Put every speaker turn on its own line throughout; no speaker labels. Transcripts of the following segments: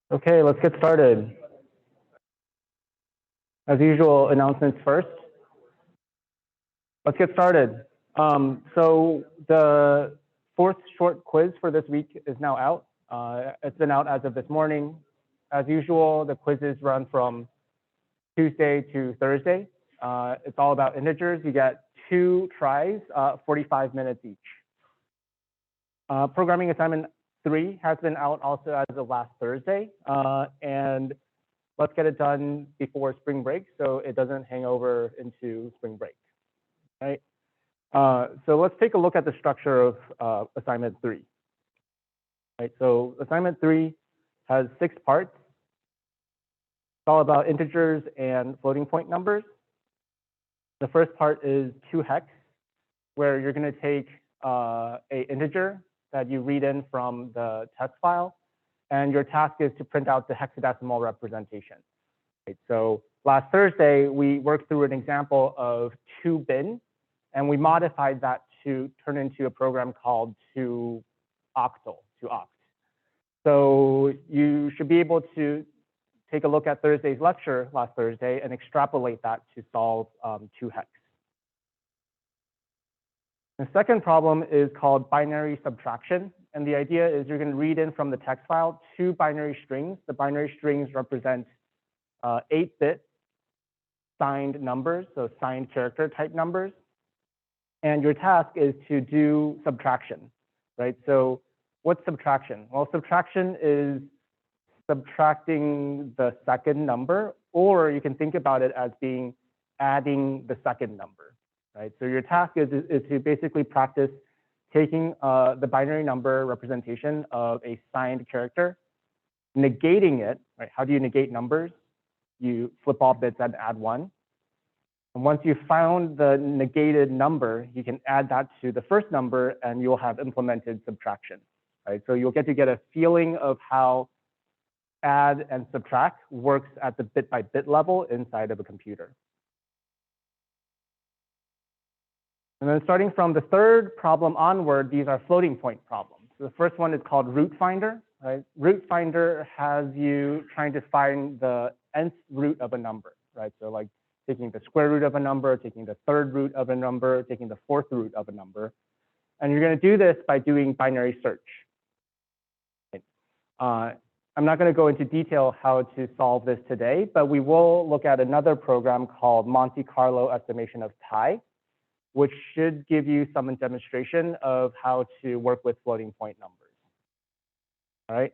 Okay, let's get started. As usual, announcements first. Let's get started. So the fourth short quiz for this week is now out. It's been out as of this morning. As usual, the quizzes run from Tuesday to Thursday. It's all about integers. You get 2 tries, 45 minutes each. Programming assignment 3 has been out also as of last Thursday. And let's get it done before spring break so it doesn't hang over into spring break, right? So let's take a look at the structure of assignment 3. Right, so assignment 3 has 6 parts. It's all about integers and floating point numbers. The first part is 2hex, where you're going to take a integer that you read in from the test file, and your task is to print out the hexadecimal representation. Right, so last Thursday, we worked through an example of 2bin, and we modified that to turn into a program called 2octal, 2oct. So you should be able to take a look at Thursday's lecture last Thursday and extrapolate that to solve 2hex. The second problem is called binary subtraction. And the idea is you're going to read in from the text file 2 binary strings. The binary strings represent 8-bit signed numbers, so signed character type numbers. And your task is to do subtraction, right? So what's subtraction? Well, subtraction is subtracting the second number, or you can think about it as being adding the second number, right? So your task is to basically practice taking the binary number representation of a signed character, negating it, right? How do you negate numbers? You flip all bits and add 1. And once you've found the negated number, you can add that to the first number and you'll have implemented subtraction, right? So you'll get a feeling of how add and subtract works at the bit by bit level inside of a computer. And then starting from the third problem onward, these are floating point problems. So the first one is called root finder, right? Root finder has you trying to find the nth root of a number, right? So like taking the square root of a number, taking the third root of a number, taking the fourth root of a number. And you're going to do this by doing binary search. Right? I'm not going to go into detail how to solve this today, but we will look at another program called Monte Carlo estimation of pi, which should give you some demonstration of how to work with floating point numbers. All right.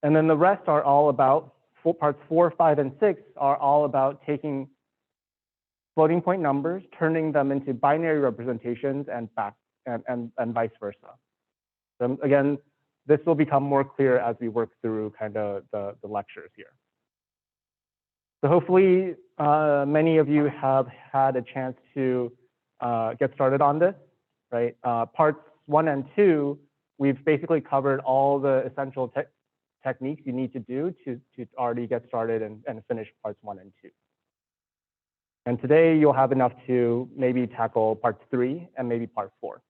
And then the rest are all about parts 4, 5, and 6 are all about taking floating point numbers, turning them into binary representations and vice versa. So again, this will become more clear as we work through kind of the lectures here. So hopefully many of you have had a chance to get started on this, right? Parts 1 and 2, we've basically covered all the essential techniques you need to do to already get started and finish parts 1 and 2. And today you'll have enough to maybe tackle parts 3 and maybe part 4.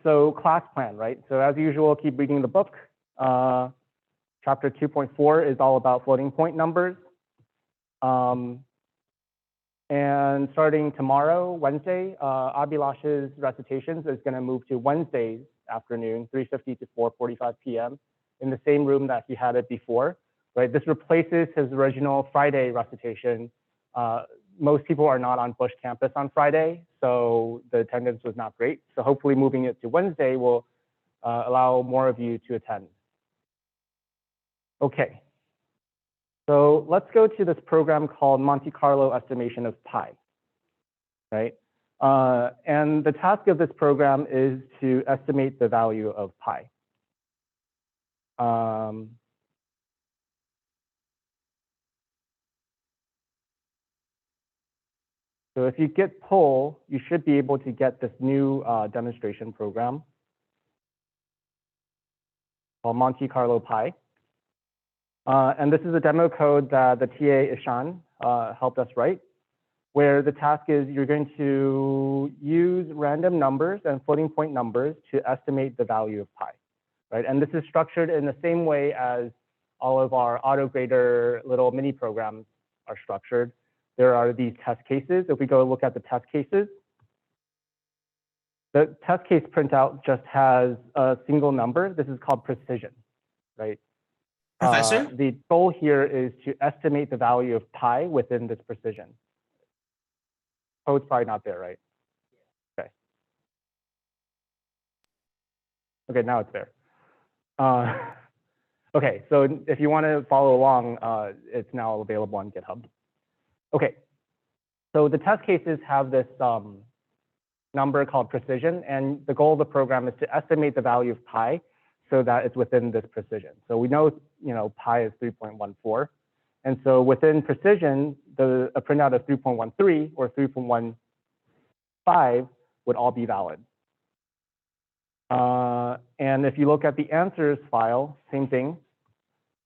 So class plan, right? So as usual, keep reading the book. Chapter 2.4 is all about floating point numbers. And starting tomorrow, Wednesday, Abhilash's recitations is going to move to Wednesdays afternoon, 3:50 to 4:45 p.m. in the same room that he had it before, right? This replaces his original Friday recitation. Most people are not on Bush campus on Friday, so the attendance was not great. So hopefully moving it to Wednesday will allow more of you to attend. Okay, so let's go to this program called Monte Carlo estimation of pi, right? And the task of this program is to estimate the value of pi. So if you git pull, you should be able to get this new demonstration program called Monte Carlo Pi. And this is a demo code that the TA Ishan helped us write, where the task is you're going to use random numbers and floating point numbers to estimate the value of pi. right? And this is structured in the same way as all of our AutoGrader little mini programs are structured. There are these test cases. If we go look at the test cases, the test case printout just has a single number. This is called precision, right?
Professor?
The goal here is to estimate the value of pi within this precision. Code's probably not there, right? Okay. Okay, now it's there. Okay, so if you want to follow along, it's now available on GitHub. Okay, so the test cases have this number called precision, and the goal of the program is to estimate the value of pi so that it's within this precision. So we know, pi is 3.14, and so within precision, a printout of 3.13 or 3.15 would all be valid. And if you look at the answers file, same thing.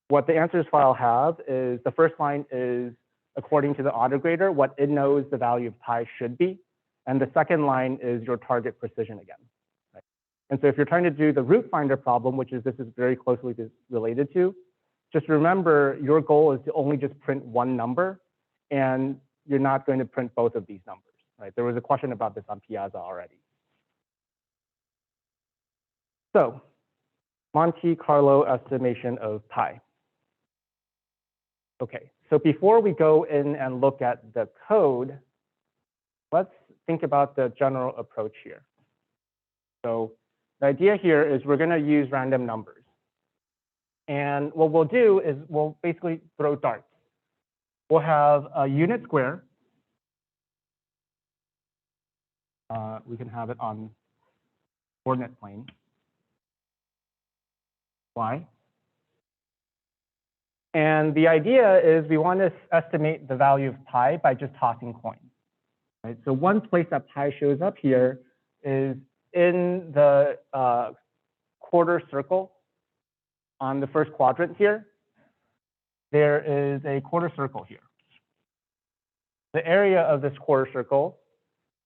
What the answers file have is the first line is according to the AutoGrader, what it knows the value of pi should be. And the second line is your target precision again. Right? And so if you're trying to do the root finder problem, which is this is very closely related to, just remember your goal is to only just print one number, and you're not going to print both of these numbers. Right? There was a question about this on Piazza already. So Monte Carlo estimation of pi. Okay, so before we go in and look at the code, let's think about the general approach here. So the idea here is we're going to use random numbers. And what we'll do is we'll basically throw darts. We'll have a unit square. We can have it on coordinate plane. Y. And the idea is we want to estimate the value of pi by just tossing coins. Right? So one place that pi shows up here is in the quarter circle on the first quadrant here. There is a quarter circle here. The area of this quarter circle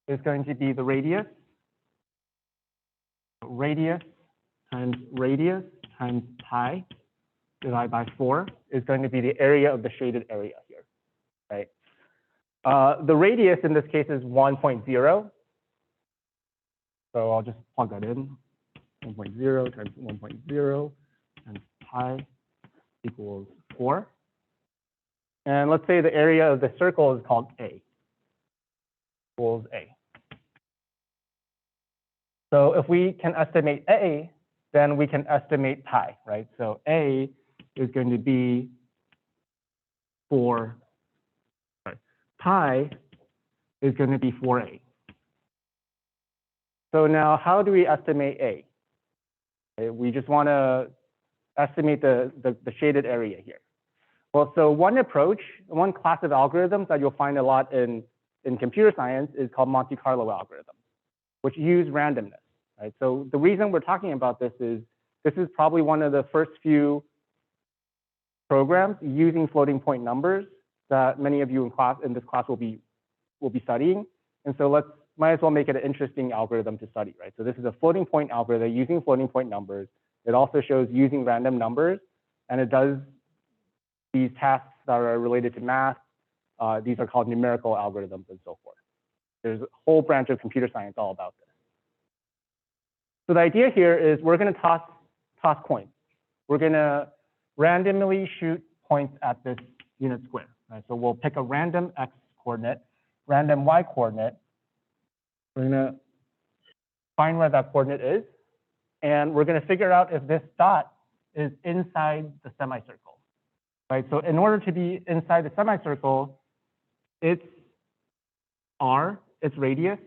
is going to be the radius. Radius times pi divided by 4 is going to be the area of the shaded area here, right? The radius in this case is 1.0. So I'll just plug that in. 1.0 times 1.0 times pi equals 4. And let's say the area of the circle is called A, equals A. So if we can estimate A, then we can estimate pi, right? So A is going to be 4, pi is going to be 4A. So now how do we estimate A? Okay, we just want to estimate the shaded area here. Well, so one approach, one class of algorithms that you'll find a lot in computer science is called Monte Carlo algorithms, which use randomness. Right? So the reason we're talking about this is probably one of the first few programs using floating point numbers that many of you in this class will be studying. And so might as well make it an interesting algorithm to study, right? So this is a floating point algorithm using floating point numbers. It also shows using random numbers, and it does these tasks that are related to math. These are called numerical algorithms and so forth. There's a whole branch of computer science all about this. So the idea here is we're going to toss coins. We're going to randomly shoot points at this unit square. Right? So we'll pick a random x coordinate, random y coordinate. We're going to find where that coordinate is, and we're going to figure out if this dot is inside the semicircle. Right? So in order to be inside the semicircle, its r, its radius,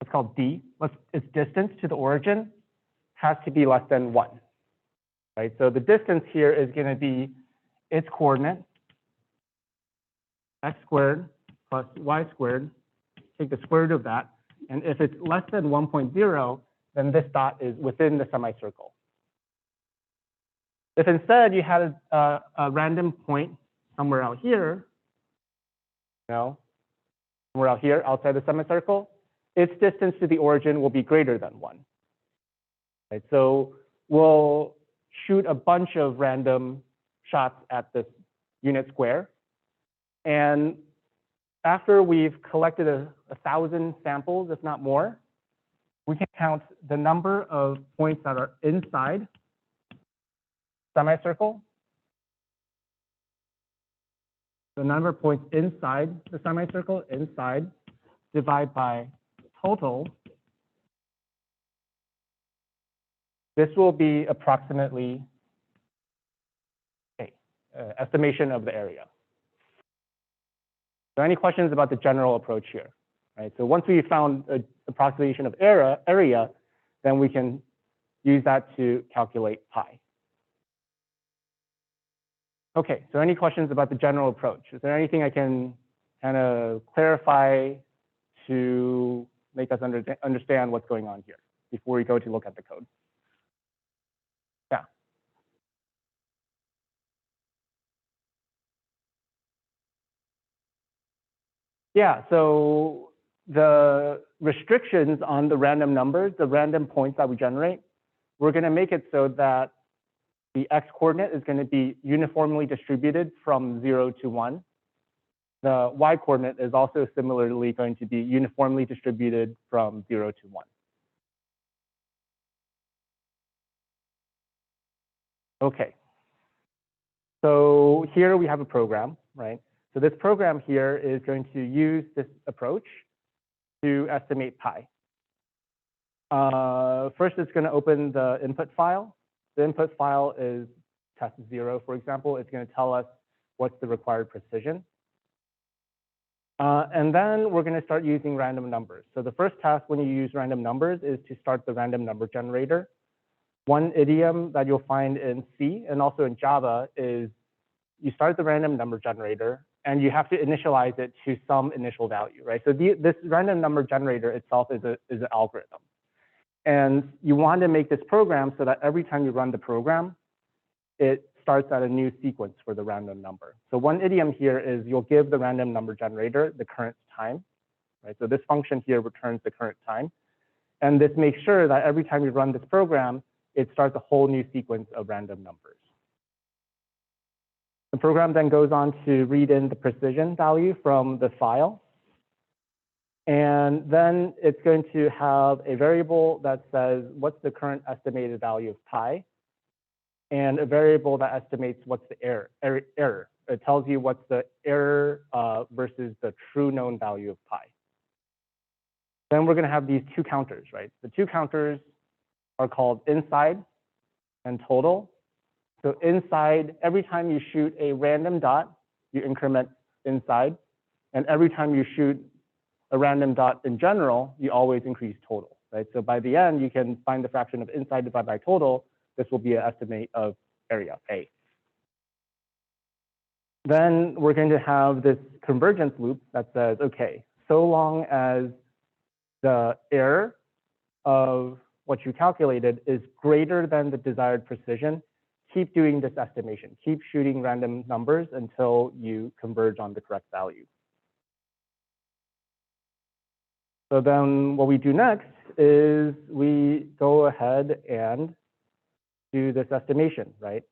it's called d. Its distance to the origin has to be less than 1. Right? So the distance here is going to be its coordinate, x squared plus y squared. Take the square root of that. And if it's less than 1.0, then this dot is within the semicircle. If instead you had a random point somewhere out here, somewhere out here outside the semicircle, its distance to the origin will be greater than 1. right? So we'll shoot a bunch of random shots at this unit square. And after we've collected 1,000 samples, if not more, we can count the number of points that are inside semicircle, the number of points inside the semicircle, divide by total. This will be approximately estimation of the area. So any questions about the general approach here? Right. So once we found an approximation of area, then we can use that to calculate pi. Okay, so any questions about the general approach? Is there anything I can kind of clarify to make us understand what's going on here before we go to look at the code? Yeah. Yeah, so the restrictions on the random numbers, the random points that we generate, we're going to make it so that the x coordinate is going to be uniformly distributed from 0 to 1. The y coordinate is also similarly going to be uniformly distributed from 0 to 1. Okay. So here we have a program, right? So this program here is going to use this approach to estimate pi. First, it's going to open the input file. The input file is test 0, for example. It's going to tell us what's the required precision. And then we're going to start using random numbers. So the first task when you use random numbers is to start the random number generator. One idiom that you'll find in C and also in Java is you start the random number generator and you have to initialize it to some initial value, right? So this random number generator itself is an algorithm. And you want to make this program so that every time you run the program, it starts at a new sequence for the random number. So one idiom here is you'll give the random number generator the current time, right? So this function here returns the current time. And this makes sure that every time you run this program, it starts a whole new sequence of random numbers. The program then goes on to read in the precision value from the file. And then it's going to have a variable that says, what's the current estimated value of pi? And a variable that estimates what's the error. It tells you what's the error versus the true known value of pi. Then we're going to have these two counters, right? The two counters are called inside and total. So inside, every time you shoot a random dot, you increment inside. And every time you shoot a random dot in general, you always increase total, right? So by the end, you can find the fraction of inside divided by total. This will be an estimate of area, A. Then we're going to have this convergence loop that says, okay, so long as the error of what you calculated is greater than the desired precision, keep doing this estimation. Keep shooting random numbers until you converge on the correct value. So then what we do next is we go ahead and do this estimation, right?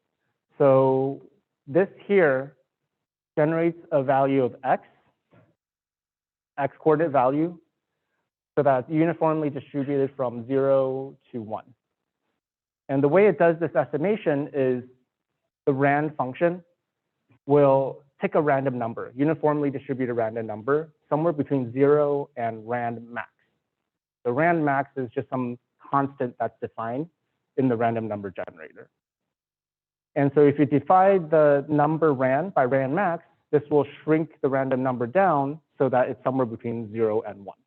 So this here generates a value of x coordinate value, so that's uniformly distributed from 0 to 1. And the way it does this estimation is the rand function will pick a random number, uniformly distributed random number, somewhere between 0 and rand max. The rand max is just some constant that's defined in the random number generator. And so if you divide the number rand by rand max, this will shrink the random number down so that it's somewhere between 0 and 1.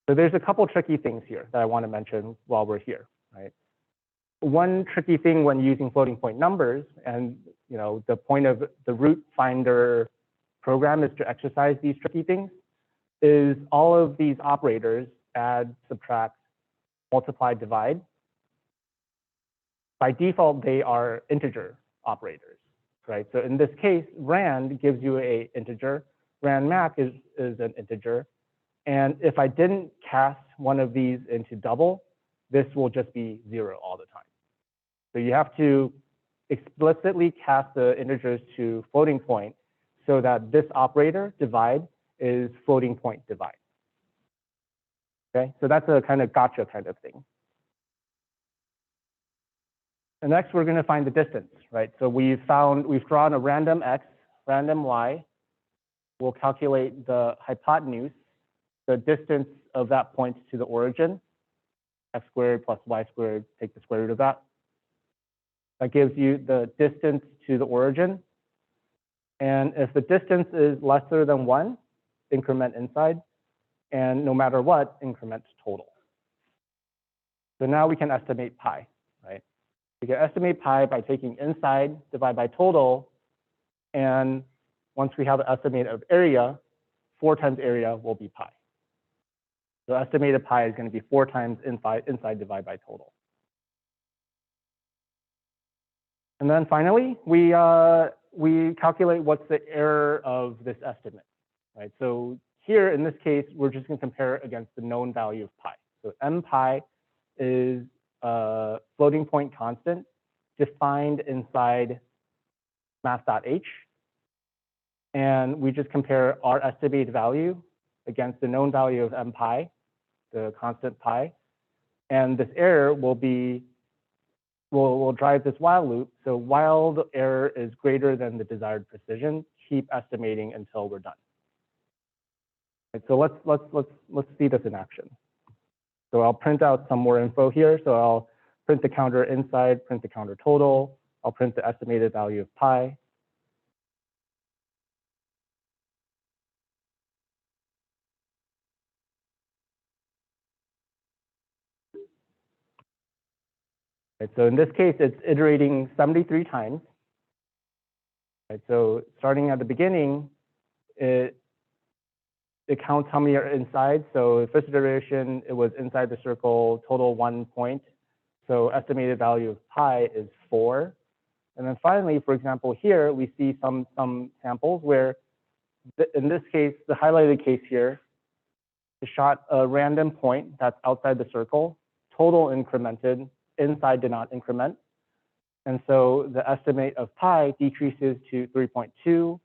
So there's a couple tricky things here that I want to mention while we're here, right? One tricky thing when using floating point numbers, and the point of the root finder program is to exercise these tricky things, is all of these operators, add, subtract, multiply, divide. By default, they are integer operators, right? So in this case, rand gives you an integer, rand max is an integer, And if I didn't cast one of these into double, this will just be 0 all the time. So you have to explicitly cast the integers to floating point so that this operator, divide, is floating point divide. Okay, so that's a kind of gotcha kind of thing. And next, we're going to find the distance, right? So we've drawn a random x, random y. We'll calculate the hypotenuse, the distance of that point to the origin, x squared plus y squared, take the square root of that. That gives you the distance to the origin. And if the distance is lesser than 1, increment inside. And no matter what, increment total. So now we can estimate pi, right? We can estimate pi by taking inside, divide by total. And once we have an estimate of area, 4 times area will be pi. So estimated pi is going to be 4 times inside divide by total. And then finally, we calculate what's the error of this estimate, right? So here, in this case, we're just going to compare it against the known value of pi. So m pi is a floating point constant defined inside math.h. And we just compare our estimated value against the known value of m pi, the constant pi. And this error will drive this while loop. So while the error is greater than the desired precision, keep estimating until we're done. Right, so let's see this in action. So I'll print out some more info here. So I'll print the counter inside, print the counter total. I'll print the estimated value of pi. Right, so in this case, it's iterating 73 times. Right, so starting at the beginning, it counts how many are inside. So the first iteration, it was inside the circle, total 1 point. So estimated value of pi is 4. And then finally, for example, here we see some samples where, in this case, the highlighted case here, it shot a random point that's outside the circle, total incremented, inside did not increment. And so the estimate of pi decreases to 3.2.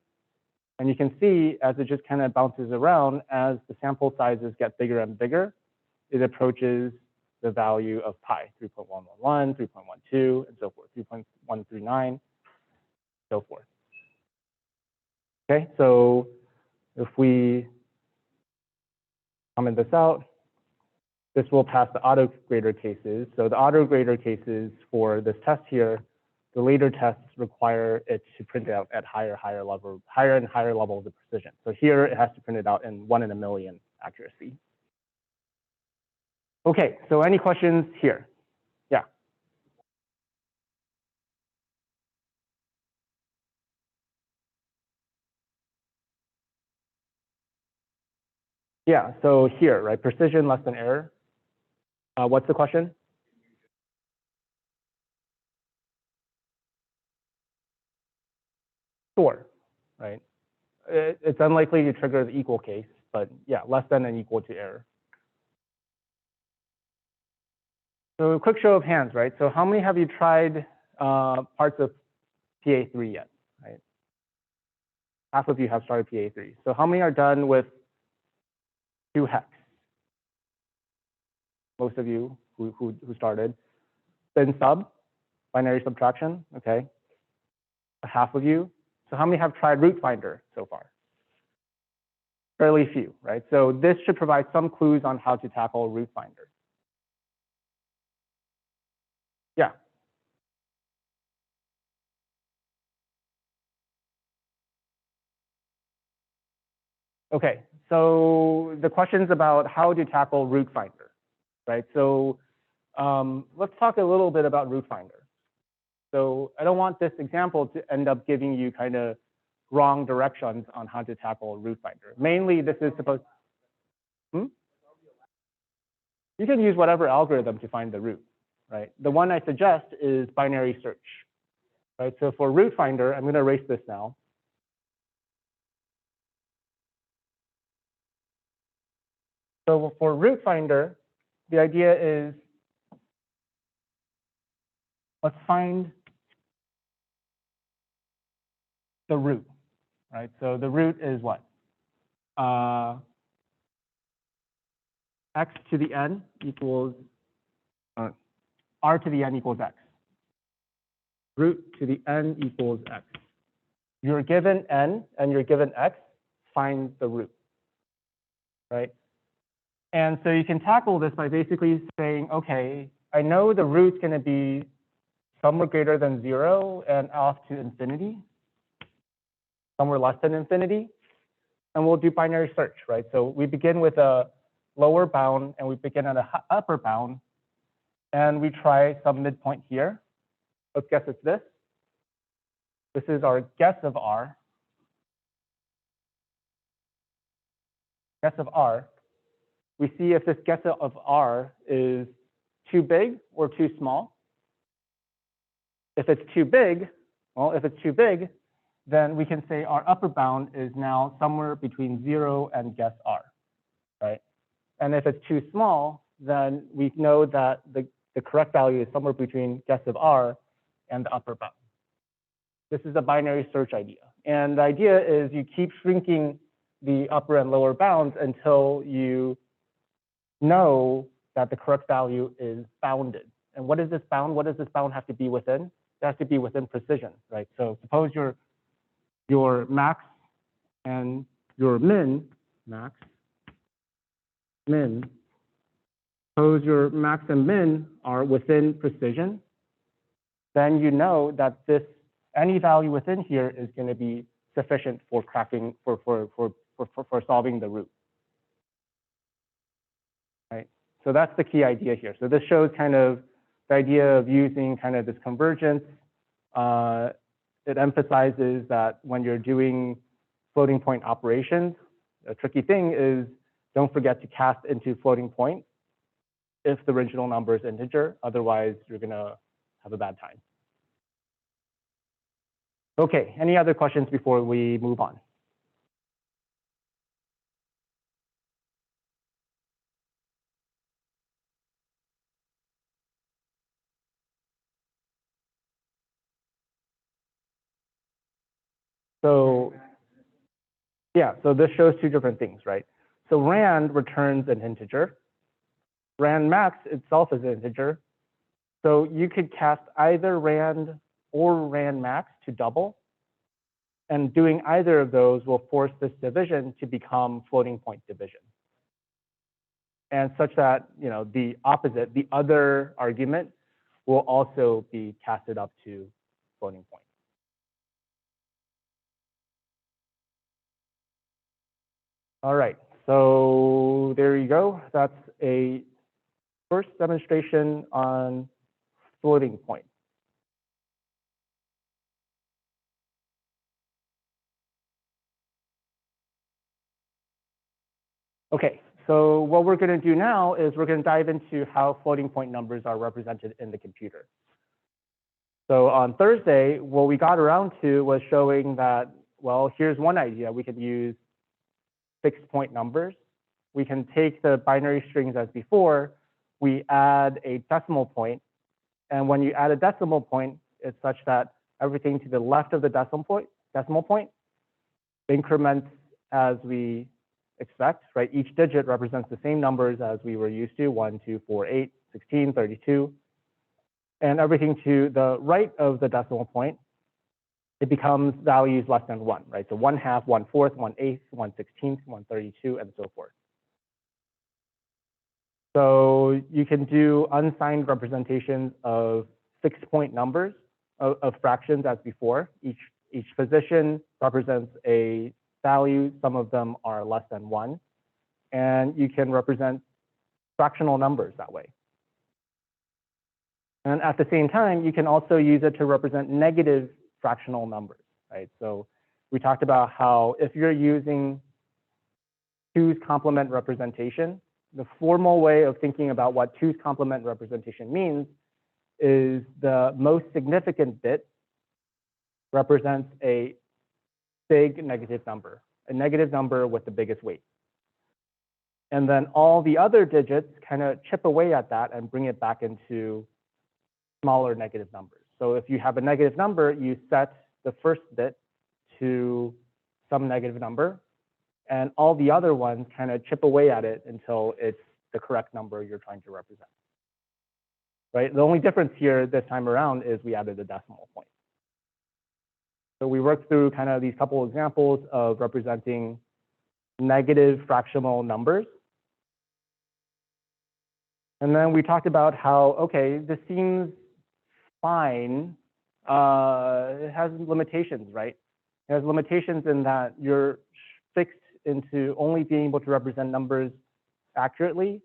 And you can see as it just kind of bounces around, as the sample sizes get bigger and bigger, it approaches the value of pi, 3.111, 3.12, and so forth, 3.139, so forth. Okay, so if we comment this out, this will pass the auto-grader cases. So the auto-grader cases for this test here, the later tests require it to print out at higher and higher levels of precision. So here it has to print it out in 1 in a million accuracy. Okay, so any questions here? Yeah. Yeah, so here, right, precision less than error. What's the question? Sure, right. It's unlikely to trigger the equal case, but yeah, less than and equal to error. So a quick show of hands, right? So how many have you tried parts of PA3 yet, right? Half of you have started PA3. So how many are done with 2 hex? Most of you who started. Then sub, binary subtraction, okay. Half of you. So how many have tried root finder so far? Fairly few, right? So this should provide some clues on how to tackle root finder. Yeah. Okay, so the question's about how to tackle root finder, right? So let's talk a little bit about root finder. So I don't want this example to end up giving you kind of wrong directions on how to tackle root finder. Mainly, this is supposed. You can use whatever algorithm to find the root, right? The one I suggest is binary search, right? So for root finder, I'm going to erase this now. So for root finder, the idea is let's find the root, right? So the root is what? X to the n equals, r to the n equals x. Root to the n equals x. You're given n and you're given x, find the root, right? And so you can tackle this by basically saying, okay, I know the root's going to be somewhere greater than 0 and off to infinity, somewhere less than infinity, and we'll do binary search, right? So we begin with a lower bound and we begin at an upper bound, and we try some midpoint here. Let's guess it's this. This is our guess of r. Guess of r. We see if this guess of r is too big or too small. If it's too big, well, if it's too big, then we can say our upper bound is now somewhere between 0 and guess r, right? And if it's too small, then we know that the correct value is somewhere between guess of r and the upper bound. This is a binary search idea. And the idea is you keep shrinking the upper and lower bounds until you know that the correct value is bounded. And what is this bound? What does this bound have to be within? It has to be within precision, right? So suppose your max and your min, suppose your max and min are within precision, then you know that any value within here is going to be sufficient for cracking, for solving the root. Right? So that's the key idea here. So this shows kind of the idea of using kind of this convergence. It emphasizes that when you're doing floating point operations, a tricky thing is don't forget to cast into floating point if the original number is integer. Otherwise, you're going to have a bad time. Okay, any other questions before we move on? So yeah, so this shows two different things, right? So rand returns an integer. Rand max itself is an integer. So you could cast either rand or rand max to double. And doing either of those will force this division to become floating point division. And such that, you know, the opposite, the other argument will also be casted up to floating point. All right, so there you go. That's a first demonstration on floating point. Okay, so what we're going to do now is we're going to dive into how floating point numbers are represented in the computer. So on Thursday, what we got around to was showing that, well, here's one idea. We could use fixed point numbers. We can take the binary strings as before, we add a decimal point, and when you add a decimal point, it's such that everything to the left of the decimal point increments as we expect, right? Each digit represents the same numbers as we were used to, 1, 2, 4, 8, 16, 32. And everything to the right of the decimal point, it becomes values less than 1, right? So 1/2, 1/4, 1/8, 1/16, 1/32, and so forth. So you can do unsigned representations of fixed point numbers of fractions as before. Each position represents a value. Some of them are less than 1. And you can represent fractional numbers that way. And at the same time, you can also use it to represent negative fractional numbers, right? So we talked about how if you're using 2's complement representation, the formal way of thinking about what 2's complement representation means is the most significant bit represents a big negative number, a negative number with the biggest weight. And then all the other digits kind of chip away at that and bring it back into smaller negative numbers. So if you have a negative number, you set the first bit to some negative number, and all the other ones kind of chip away at it until it's the correct number you're trying to represent. Right? The only difference here this time around is we added a decimal point. So we worked through kind of these couple examples of representing negative fractional numbers. And then we talked about how, okay, this seems fine. It has limitations, right? It has limitations in that you're fixed into only being able to represent numbers accurately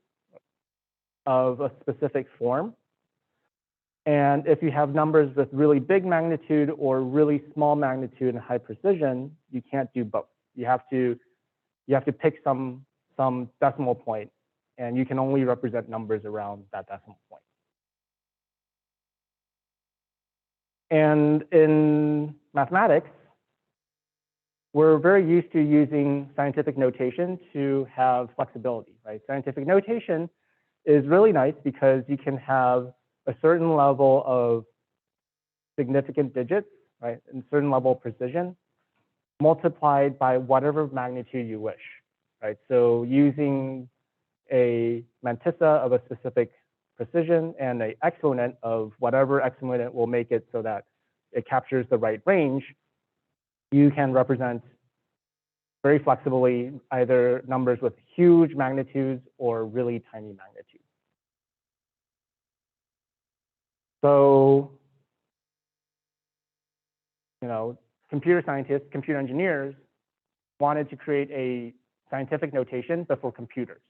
of a specific form. And if you have numbers with really big magnitude or really small magnitude and high precision, you can't do both. You have to pick some decimal point, and you can only represent numbers around that decimal point. And in mathematics, we're very used to using scientific notation to have flexibility, right? Scientific notation is really nice because you can have a certain level of significant digits, right, and certain level of precision, multiplied by whatever magnitude you wish, right? So using a mantissa of a specific precision and an exponent of whatever exponent will make it so that it captures the right range, you can represent very flexibly either numbers with huge magnitudes or really tiny magnitudes. So, computer scientists, computer engineers wanted to create a scientific notation, but for computers.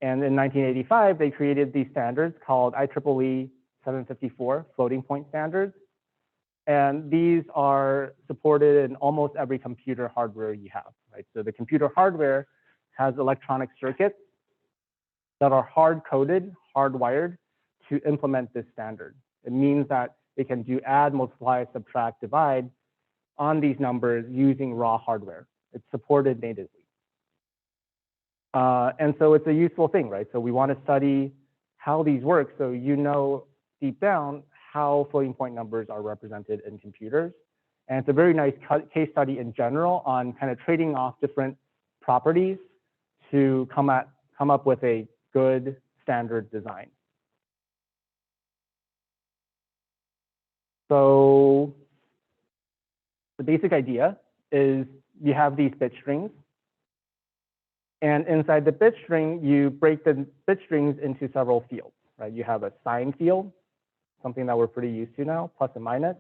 And in 1985, they created these standards called IEEE 754 floating point standards. And these are supported in almost every computer hardware you have, right? So the computer hardware has electronic circuits that are hard-coded, hardwired to implement this standard. It means that it can do add, multiply, subtract, divide on these numbers using raw hardware. It's supported natively. And so it's a useful thing, right? So we want to study how these work so you know deep down how floating point numbers are represented in computers. And it's a very nice case study in general on kind of trading off different properties to come up with a good standard design. So the basic idea is you have these bit strings. And inside the bit string, you break the bit strings into several fields, right? You have a sign field, something that we're pretty used to now, plus and minus.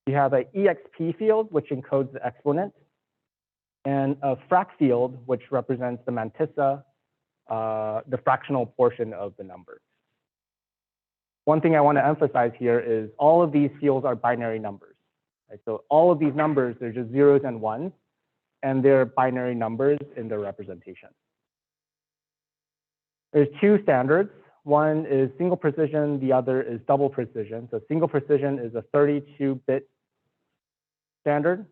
You have an exp field, which encodes the exponent, and a frac field, which represents the mantissa, the fractional portion of the number. One thing I want to emphasize here is all of these fields are binary numbers, right? So all of these numbers, they're just zeros and ones, and they're binary numbers in their representation. There's two standards. One is single precision, the other is double precision. So single precision is a 32-bit standard.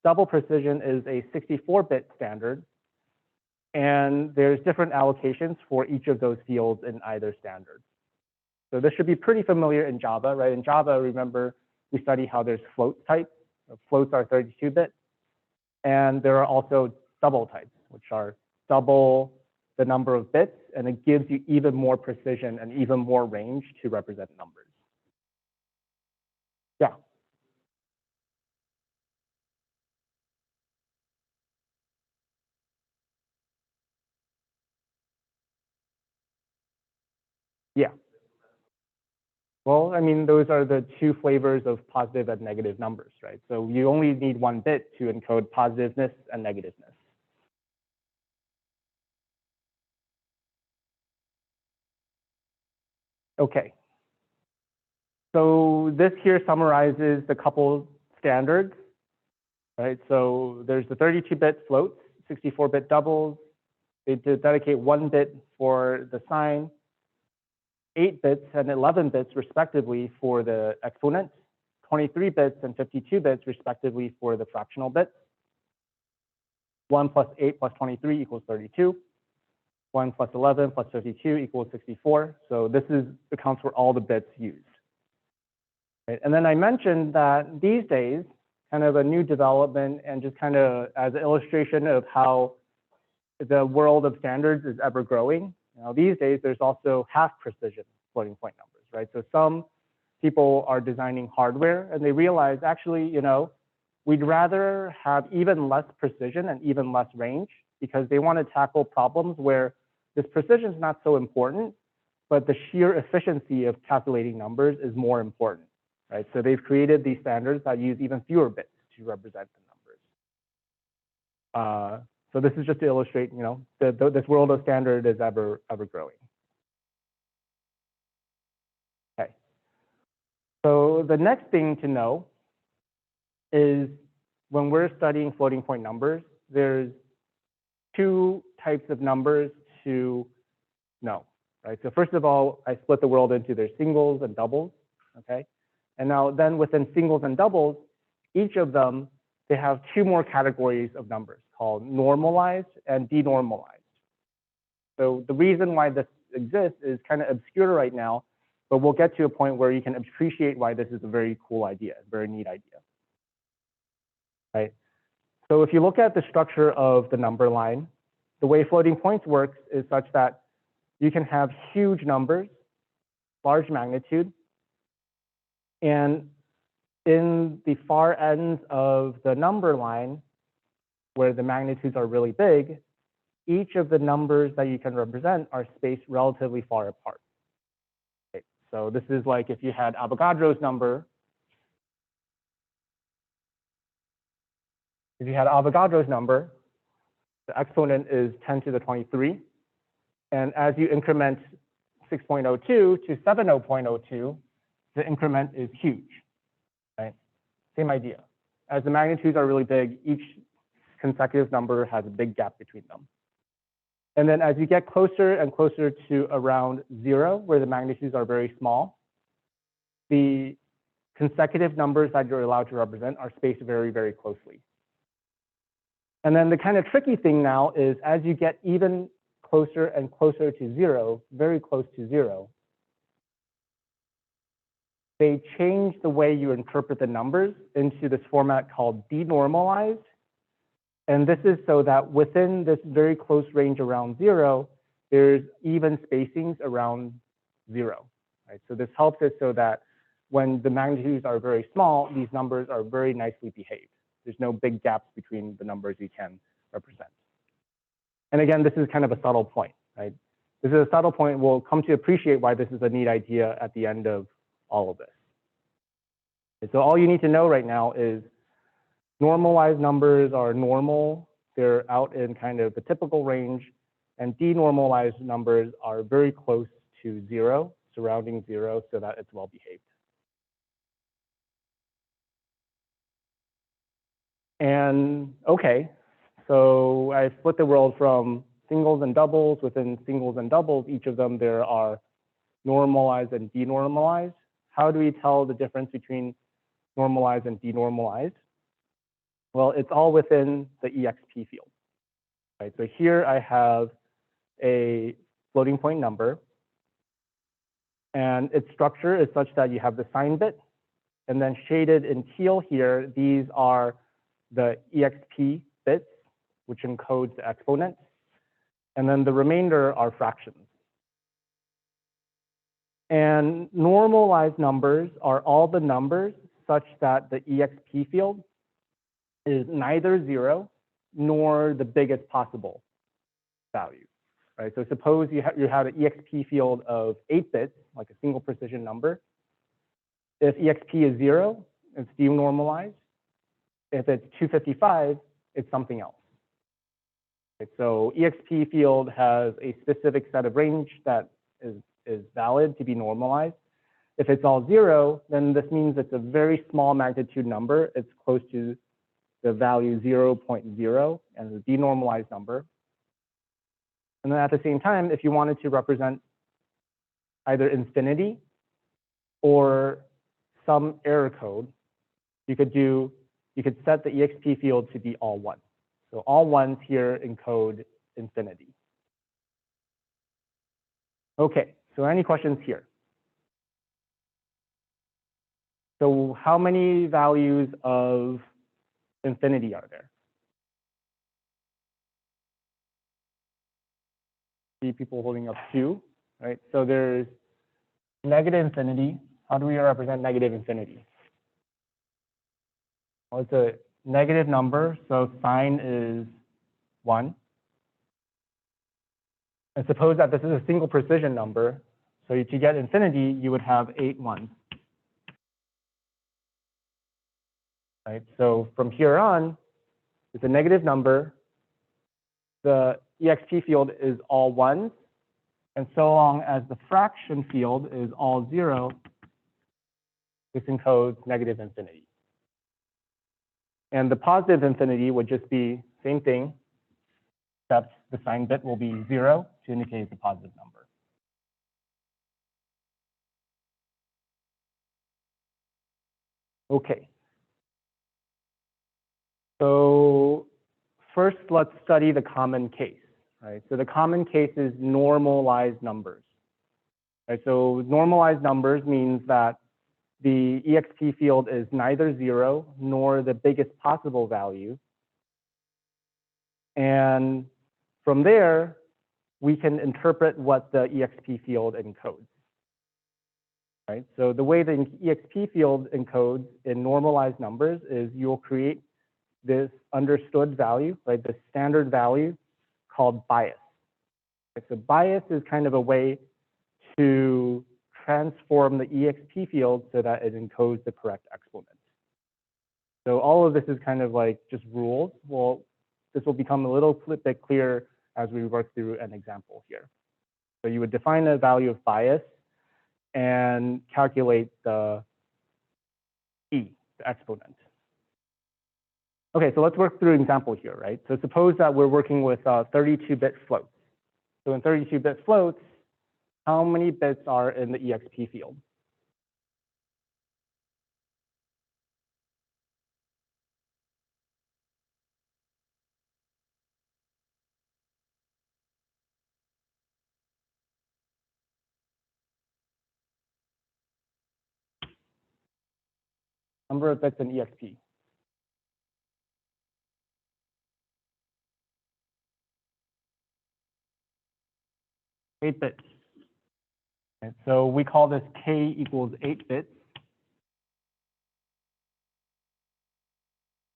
Double precision is a 64-bit standard. And there's different allocations for each of those fields in either standard. So this should be pretty familiar in Java, right? In Java, remember, we study how there's float types. Floats are 32-bit. And there are also double types, which are double the number of bits, and it gives you even more precision and even more range to represent numbers. Yeah. Yeah. Well, I mean, those are the two flavors of positive and negative numbers, right? So you only need one bit to encode positiveness and negativeness. Okay. So this here summarizes the couple standards, right? So there's the 32-bit floats, 64-bit doubles. They dedicate 1 bit for the sign, 8 bits and 11 bits respectively for the exponent, 23 bits and 52 bits respectively for the fractional bits. 1 plus 8 plus 23 equals 32. 1 plus 11 plus 52 equals 64. So this accounts for all the bits used. Right? And then I mentioned that these days, kind of a new development and just kind of as an illustration of how the world of standards is ever growing. Now, these days, there's also half precision floating point numbers, right? So some people are designing hardware and they realize actually, we'd rather have even less precision and even less range because they want to tackle problems where this precision is not so important, but the sheer efficiency of calculating numbers is more important, right? So they've created these standards that use even fewer bits to represent the numbers. So this is just to illustrate, this world of standard is ever growing. Okay. So the next thing to know is when we're studying floating point numbers, there's two types of numbers to know, right? So first of all, I split the world into their singles and doubles, okay? And now then within singles and doubles, each of them, they have two more categories of numbers called normalized and denormalized. So the reason why this exists is kind of obscure right now, but we'll get to a point where you can appreciate why this is a very cool idea, a very neat idea, right? So if you look at the structure of the number line, the way floating points works is such that you can have huge numbers, large magnitude, and in the far ends of the number line, where the magnitudes are really big, each of the numbers that you can represent are spaced relatively far apart. Okay. So this is like if you had Avogadro's number. If you had Avogadro's number, the exponent is 10 to the 23. And as you increment 6.02 to 70.02, the increment is huge, right? Same idea. As the magnitudes are really big, each consecutive number has a big gap between them. And then as you get closer and closer to around 0, where the magnitudes are very small, the consecutive numbers that you're allowed to represent are spaced very, very closely. And then the kind of tricky thing now is as you get even closer and closer to 0, very close to 0, they change the way you interpret the numbers into this format called denormalized. And this is so that within this very close range around 0, there's even spacings around 0. Right? So this helps it so that when the magnitudes are very small, these numbers are very nicely behaved. There's no big gaps between the numbers you can represent. And again, this is kind of a subtle point, right? This is a subtle point. We'll come to appreciate why this is a neat idea at the end of all of this. And so all you need to know right now is normalized numbers are normal. They're out in kind of the typical range. And denormalized numbers are very close to 0, surrounding 0, so that it's well behaved. And OK, so I split the world from singles and doubles. Within singles and doubles, each of them, there are normalized and denormalized. How do we tell the difference between normalized and denormalized? Well, it's all within the EXP field. Right? So here I have a floating point number. And its structure is such that you have the sign bit. And then shaded in teal here, these are the EXP bits, which encodes the exponent. And then the remainder are fractions. And normalized numbers are all the numbers such that the EXP field is neither 0 nor the biggest possible value. Right? So suppose you had an EXP field of 8 bits, like a single precision number. If EXP is 0, it's denormalized. If it's 255, it's something else. Okay, so EXP field has a specific set of range that is valid to be normalized. If it's all 0, then this means it's a very small magnitude number. It's close to the value 0.0 and the denormalized number. And then at the same time, if you wanted to represent either infinity or some error code, you could set the EXP field to be all 1. So all ones here encode infinity. Okay, so any questions here? So how many values of infinity are there? See people holding up 2, right? So there's negative infinity. How do we represent negative infinity? Well, it's a negative number, so sign is 1. And suppose that this is a single precision number. So to get infinity, you would have 8 ones. Right? So from here on, it's a negative number. The EXP field is all ones. And so long as the fraction field is all 0, this encodes negative infinity. And the positive infinity would just be same thing, except the sign bit will be 0 to indicate it's a positive number. Okay. So first, let's study the common case. Right? So the common case is normalized numbers. Right? So normalized numbers means that the EXP field is neither 0 nor the biggest possible value. And from there, we can interpret what the EXP field encodes. Right? So the way the EXP field encodes in normalized numbers is you'll create this understood value, right? The standard value called bias. Right? So bias is kind of a way to transform the EXP field so that it encodes the correct exponent. So all of this is kind of like just rules. Well, this will become a little bit clearer as we work through an example here. So you would define a value of bias and calculate the E, the exponent. Okay, so let's work through an example here, right? So suppose that we're working with 32-bit floats. So in 32-bit floats, how many bits are in the EXP field? Number of bits in EXP. 8 bits. Okay, so we call this K equals 8 bits.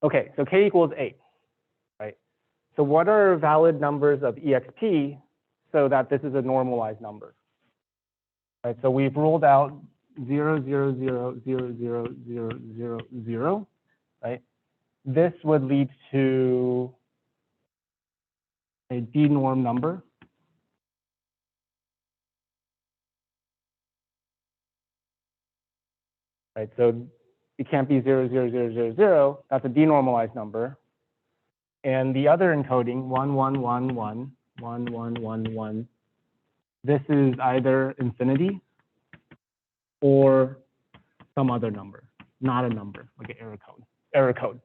Okay, so K equals 8, right? So what are valid numbers of EXP so that this is a normalized number? Right, so we've ruled out 0, 0, 0, 0, 0, 0, 0, 0, right? This would lead to a denorm number. Right, so it can't be 0, 0, 0, 0, 0. That's a denormalized number. And the other encoding, 1, 1, 1, 1, 1, 1, 1, 1, this is either infinity or some other number, not a number, like an error code. Error code.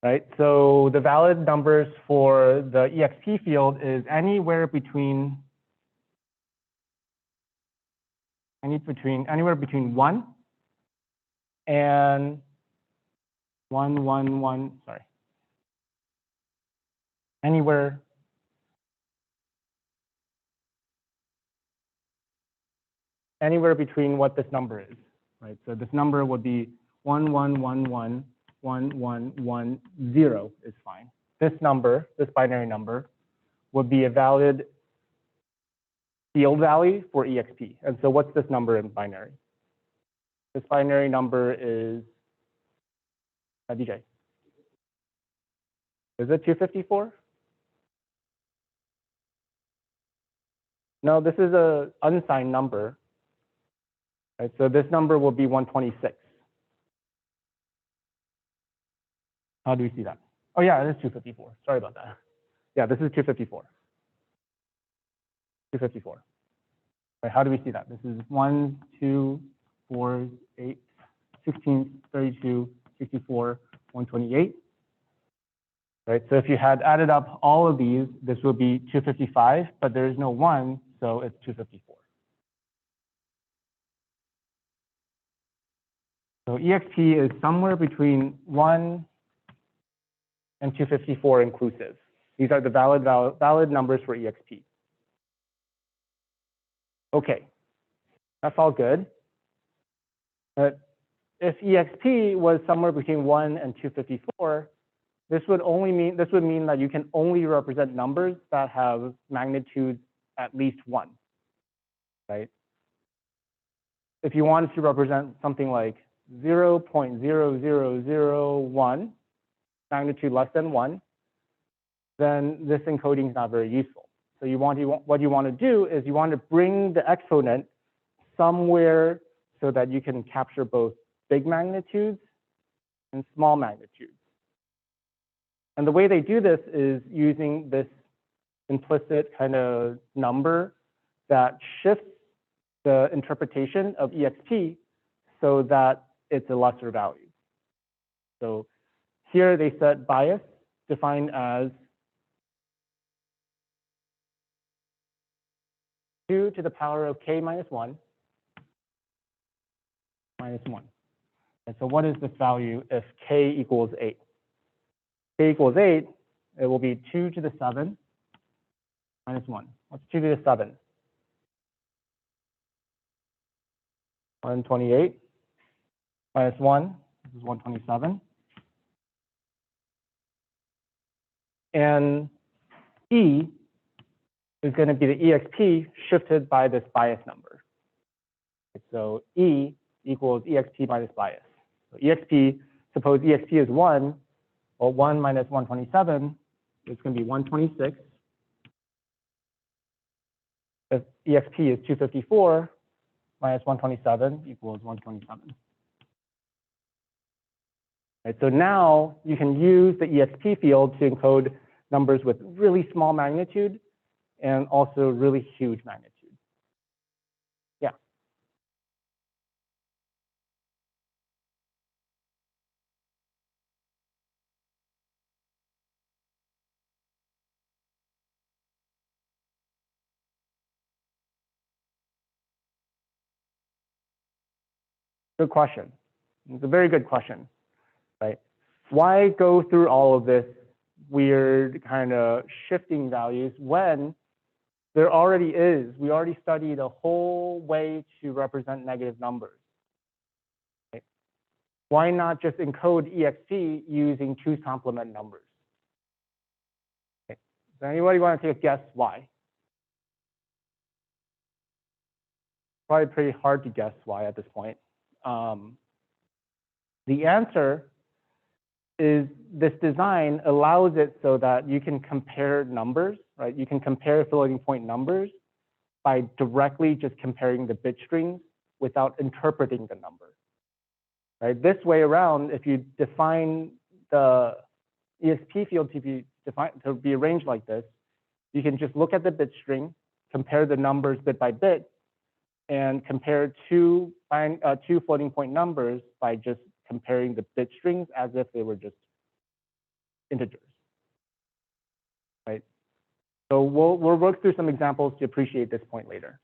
Right, so the valid numbers for the EXP field is anywhere between 1 and 1, 1, 1, sorry. Anywhere between what this number is, right? So this number would be 1, 1, 1, 1, 1, 1, 1, 0 is fine. This number, this binary number, would be a valid field value for EXP. And so what's this number in binary? This binary number is, DJ. Is it 254? No, this is an unsigned number. Right? So this number will be 126. How do we see that? Oh yeah, it is 254. Sorry about that. Yeah, this is 254. 254. Right, how do we see that? This is 1, 2, 4, 8, 16, 32, 64, 128. right? So if you had added up all of these, this would be 255, but there is no 1, so it's 254. So EXP is somewhere between 1 and 254 inclusive. These are the valid numbers for EXP. Okay, that's all good. But if EXP was somewhere between 1 and 254, this would mean that you can only represent numbers that have magnitudes at least 1, right? If you wanted to represent something like 0.0001, magnitude less than 1, then this encoding is not very useful. So what you want to do is you want to bring the exponent somewhere so that you can capture both big magnitudes and small magnitudes. And the way they do this is using this implicit kind of number that shifts the interpretation of EXP so that it's a lesser value. So here they set bias defined as 2 to the power of k minus 1 minus 1. And so what is this value if k equals 8? K equals 8, it will be 2 to the 7 minus 1. What's 2 to the 7? 128 minus 1, this is 127. And E is going to be the EXP shifted by this bias number. So E equals EXP minus bias. So EXP, suppose EXP is 1, well, 1 minus 127 is going to be 126. If EXP is 254 minus 127 equals 127. Right, so now you can use the EXP field to encode numbers with really small magnitude and also really huge magnitude. Yeah. Good question. It's a very good question, right? Why go through all of this weird kind of shifting values when there already is, we already studied a whole way to represent negative numbers. Right? Why not just encode EXP using 2's complement numbers? Okay. Does anybody want to take a guess why? Probably pretty hard to guess why at this point. The answer is this design allows it so that you can compare numbers, right? You can compare floating point numbers by directly just comparing the bit strings without interpreting the number, right? This way around, if you define the EXP field to be arranged like this, you can just look at the bit string, compare the numbers bit by bit, and compare two floating point numbers by just comparing the bit strings as if they were just integers, right? So we'll work through some examples to appreciate this point later.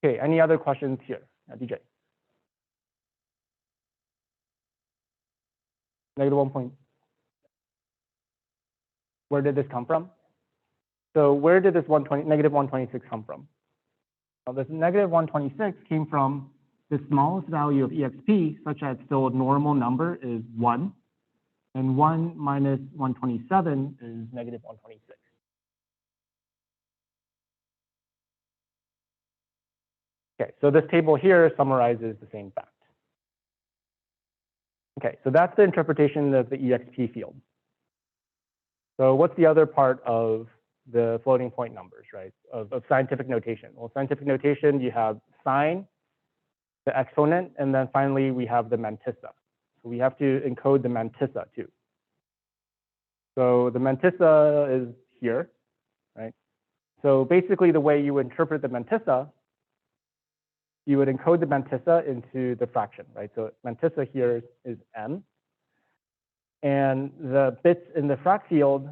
Okay, any other questions here? DJ. -1 point. Where did this come from? So where did this -126 come from? Well, this -126 came from the smallest value of EXP, such that still a normal number is 1, and 1 minus 127 is -126. Okay, so this table here summarizes the same fact. Okay, so that's the interpretation of the EXP field. So what's the other part of the floating point numbers, right, of scientific notation? Well, scientific notation, you have sign, the exponent, and then finally we have the mantissa. So we have to encode the mantissa too. So the mantissa is here, right? So basically the way you would interpret the mantissa, you would encode the mantissa into the fraction, right? So mantissa here is m, And the bits in the frac field,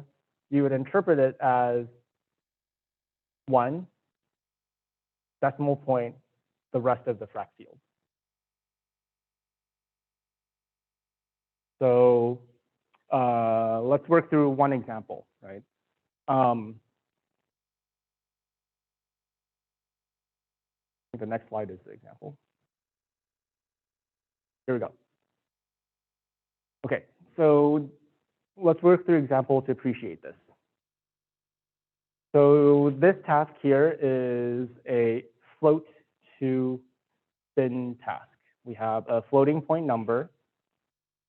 you would interpret it as 1 decimal point, the rest of the frac field. So let's work through one example, right? The next slide is the example. Here we go. Okay, so let's work through example to appreciate this. So this task here is a float to spin task. We have a floating point number,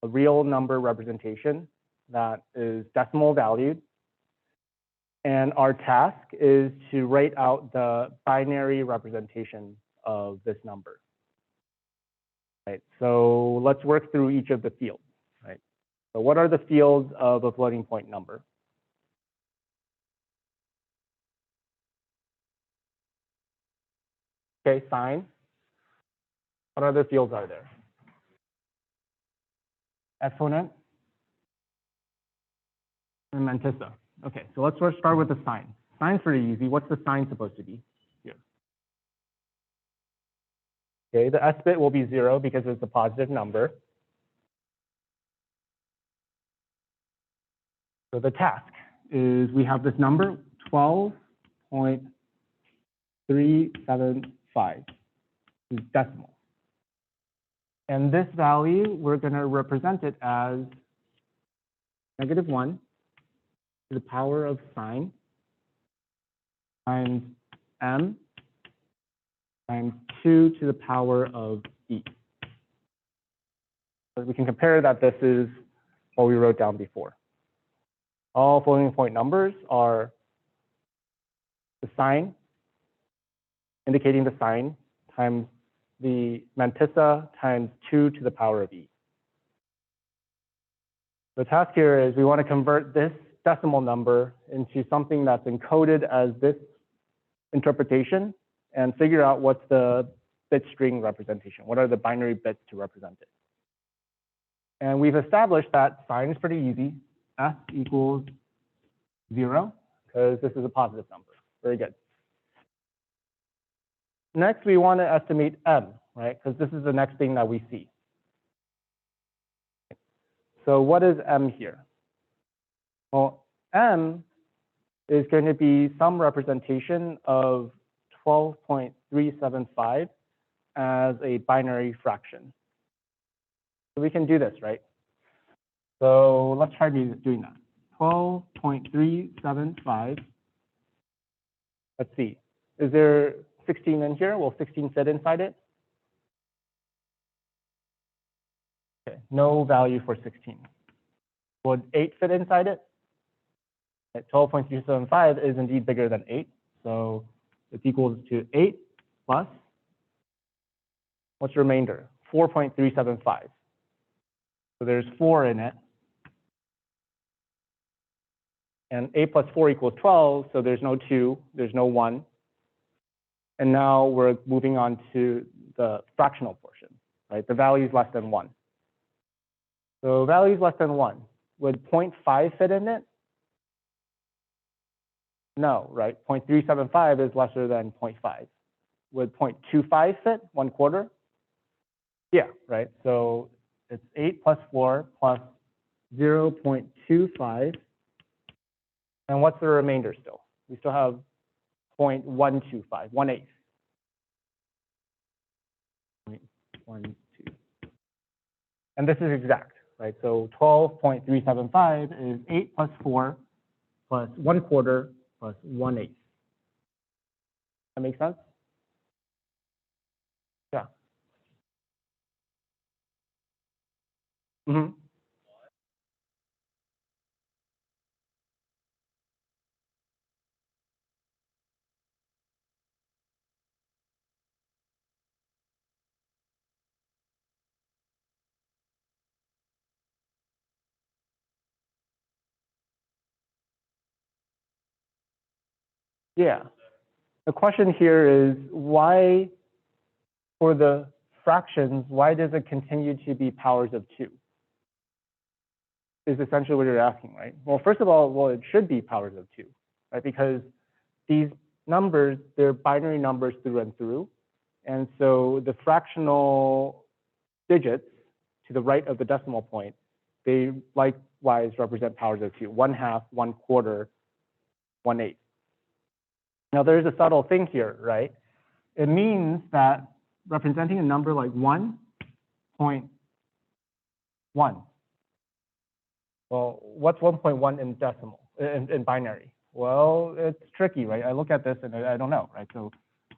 a real number representation that is decimal valued. And our task is to write out the binary representation of this number. Right, so let's work through each of the fields. Right, so what are the fields of a floating point number? Okay, sign. What other fields are there? Exponent and mantissa. Okay, so let's first start with the sign. Sign's pretty easy. What's the sign supposed to be here? Okay, the S bit will be 0 because it's a positive number. So the task is we have this number 12.375 is decimal. And this value, we're going to represent it as -1 to the power of sign times m times 2 to the power of e. So we can compare that this is what we wrote down before. All floating point numbers are the sign, indicating the sign, times the mantissa times 2 to the power of e. The task here is we want to convert this decimal number into something that's encoded as this interpretation and figure out what's the bit string representation. What are the binary bits to represent it? And we've established that sign is pretty easy. S equals 0, because this is a positive number. Very good. Next, we want to estimate m, right? Because this is the next thing that we see. So what is m here? Well, m is going to be some representation of 12.375 as a binary fraction. So we can do this, right? So let's try doing that. 12.375. Let's see. Is there 16 in here? Will 16 fit inside it? Okay, no value for 16. Would 8 fit inside it? 12.375 is indeed bigger than 8. So it's equals to 8 plus, what's the remainder? 4.375. So there's 4 in it. And 8 plus 4 equals 12, so there's no 2, there's no 1. And now we're moving on to the fractional portion, right? The value is less than 1. So value is less than 1. Would 0.5 fit in it? No, right? 0.375 is lesser than 0.5. Would 0.25 fit, 1/4? Yeah, right? So it's 8 plus 4 plus 0.25. And what's the remainder still? We still have 0.125, 1/8. 0.12. And this is exact, right? So 12.375 is 8 plus 4 plus 1/4 plus 1/8. That make sense? Yeah. Mm-hmm. Yeah. The question here is why, for the fractions, why does it continue to be powers of 2? is essentially what you're asking, right? Well, first of all, well, it should be powers of 2, right? Because these numbers, they're binary numbers through and through. And so the fractional digits to the right of the decimal point, they likewise represent powers of 2, 1/2, 1/4, 1/8. Now there's a subtle thing here, right? It means that representing a number like 1.1. Well, what's 1.1 in decimal, in binary? Well, it's tricky, right? I look at this and I don't know, right? So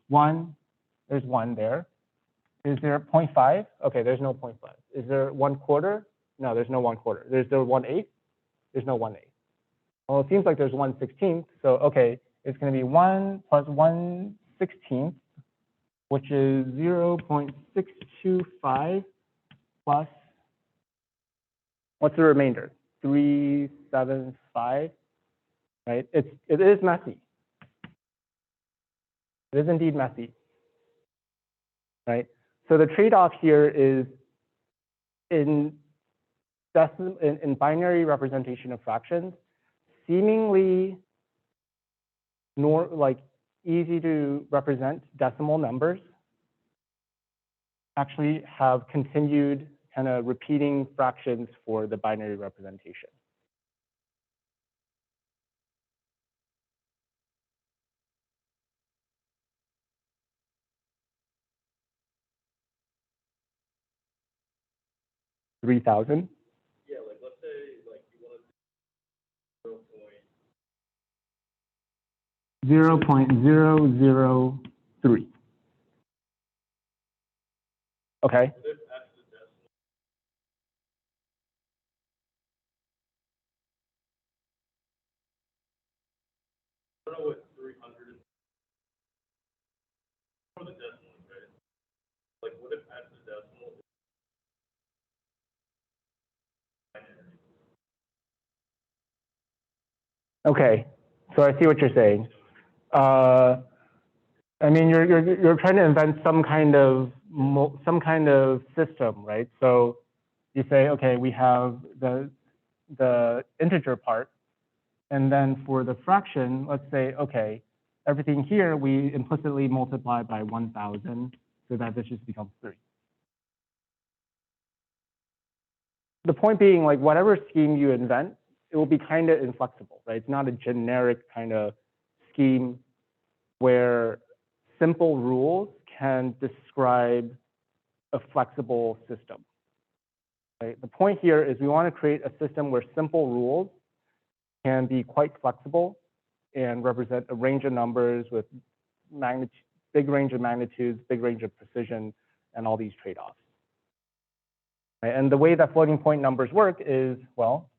1, there's 1 there. Is there 0.5? Okay, there's no 0.5. Is there 1/4? No, there's no 1/4. Is there 1/8? There's no 1/8. Well, it seems like there's 1/16. So, okay, it's going to be 1 plus 1/16, which is 0.625 plus, what's the remainder? 375, right? It is messy. It is indeed messy, right? So the trade-off here is in binary representation of fractions, seemingly easy to represent decimal numbers actually have continued kind of repeating fractions for the binary representation. $3,000.
Yeah, like let's say like you want to
0.003. Okay.
I don't know what 300 is for the decimal, right? Like what if after the decimal is binary?
Okay, so I see what you're saying. I mean, you're trying to invent some kind of system, right? So you say, okay, we have the integer part, and then for the fraction, let's say, okay, everything here we implicitly multiply by 1,000, so that this just becomes 3. The point being, like, whatever scheme you invent, it will be kind of inflexible, right? It's not a generic kind of scheme where simple rules can describe a flexible system, right? The point here is we want to create a system where simple rules can be quite flexible and represent a range of numbers with big range of magnitudes, big range of precision, and all these trade-offs. Right? And the way that floating point numbers work is, well,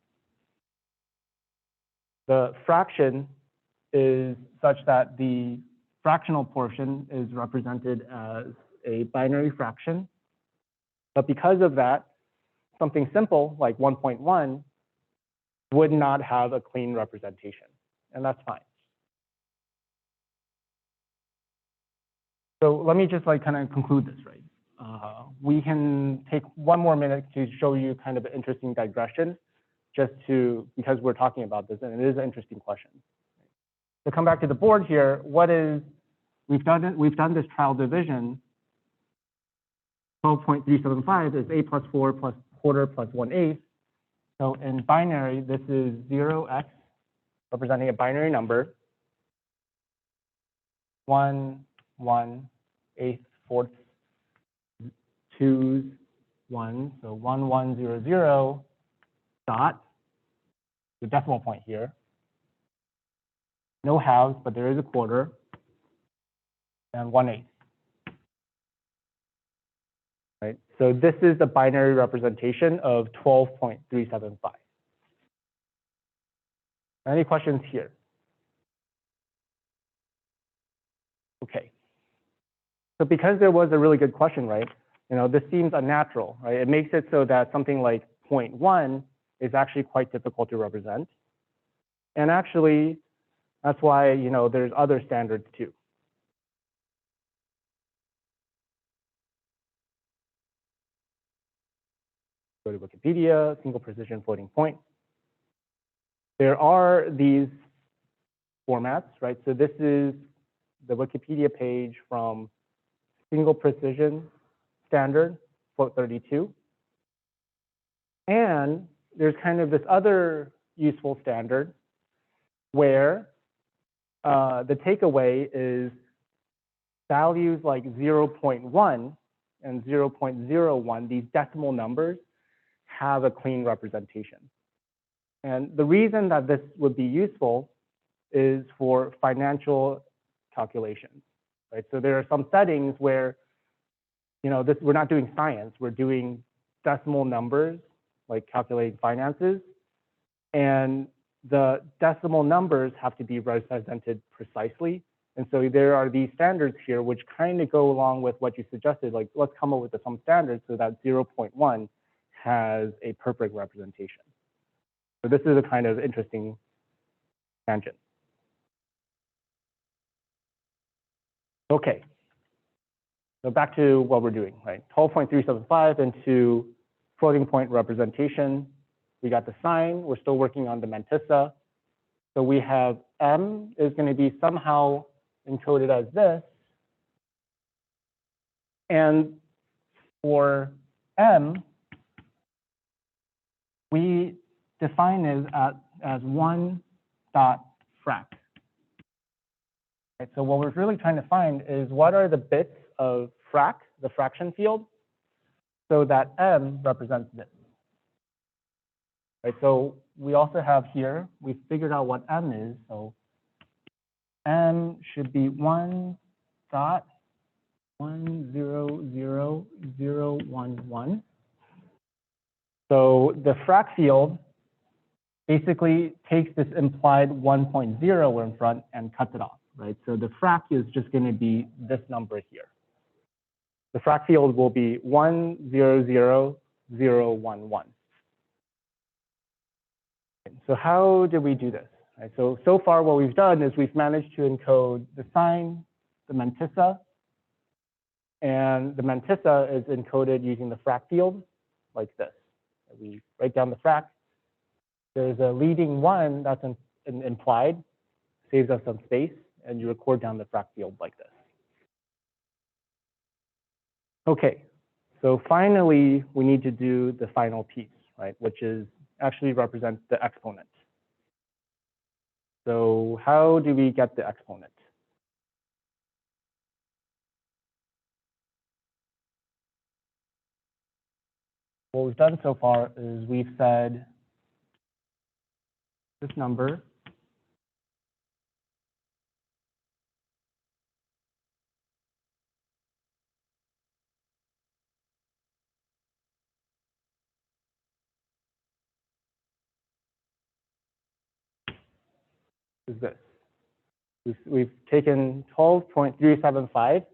the fraction is such that the fractional portion is represented as a binary fraction. But because of that, something simple like 1.1 would not have a clean representation, and that's fine. So let me just like kind of conclude this, right? We can take one more minute to show you kind of an interesting digression, because we're talking about this, and it is an interesting question. To come back to the board here, we've done this trial division. 12.375 is a plus 4 plus quarter plus 1/8. So in binary, this is 0x, representing a binary number. 1, 1, 8, 4, 2, 1. So 1, 1, 0, 0, dot, the decimal point here. No halves, but there is a quarter, and 1/8. Right? So this is the binary representation of 12.375. Any questions here? Okay. So because there was a really good question, right? This seems unnatural, right? It makes it so that something like 0.1 is actually quite difficult to represent. And actually, that's why, there's other standards too. Go to Wikipedia, single precision floating point. there are these formats, right? So this is the Wikipedia page from single precision standard, float 32. And there's kind of this other useful standard where the takeaway is values like 0.1 and 0.01, these decimal numbers, have a clean representation. And the reason that this would be useful is for financial calculations, right? So there are some settings where, we're not doing science, we're doing decimal numbers, like calculating finances, and the decimal numbers have to be represented precisely. And so there are these standards here which kind of go along with what you suggested, like let's come up with some standards so that 0.1 has a perfect representation. So this is a kind of interesting tangent. Okay, so back to what we're doing, right? 12.375 into floating point representation. We got the sign, we're still working on the mantissa. So we have M is going to be somehow encoded as this. And for M, we define it as 1 dot frac. Right, so what we're really trying to find is what are the bits of frac, the fraction field, so that M represents this. Right, so we also have here, we figured out what M is. So M should be 1.100011. So the frac field basically takes this implied 1.0 in front and cuts it off, right? So the frac is just going to be this number here. The frac field will be 1.00011. So how did we do this? Right, so far what we've done is we've managed to encode the sign, the mantissa, and the mantissa is encoded using the frac field like this. We write down the frac. There's a leading 1 that's implied, saves us some space, and you record down the frac field like this. Okay, so finally, we need to do the final piece, right, which is actually represent the exponent. So how do we get the exponent? What we've done so far is we've said this number is this. We've taken 12.375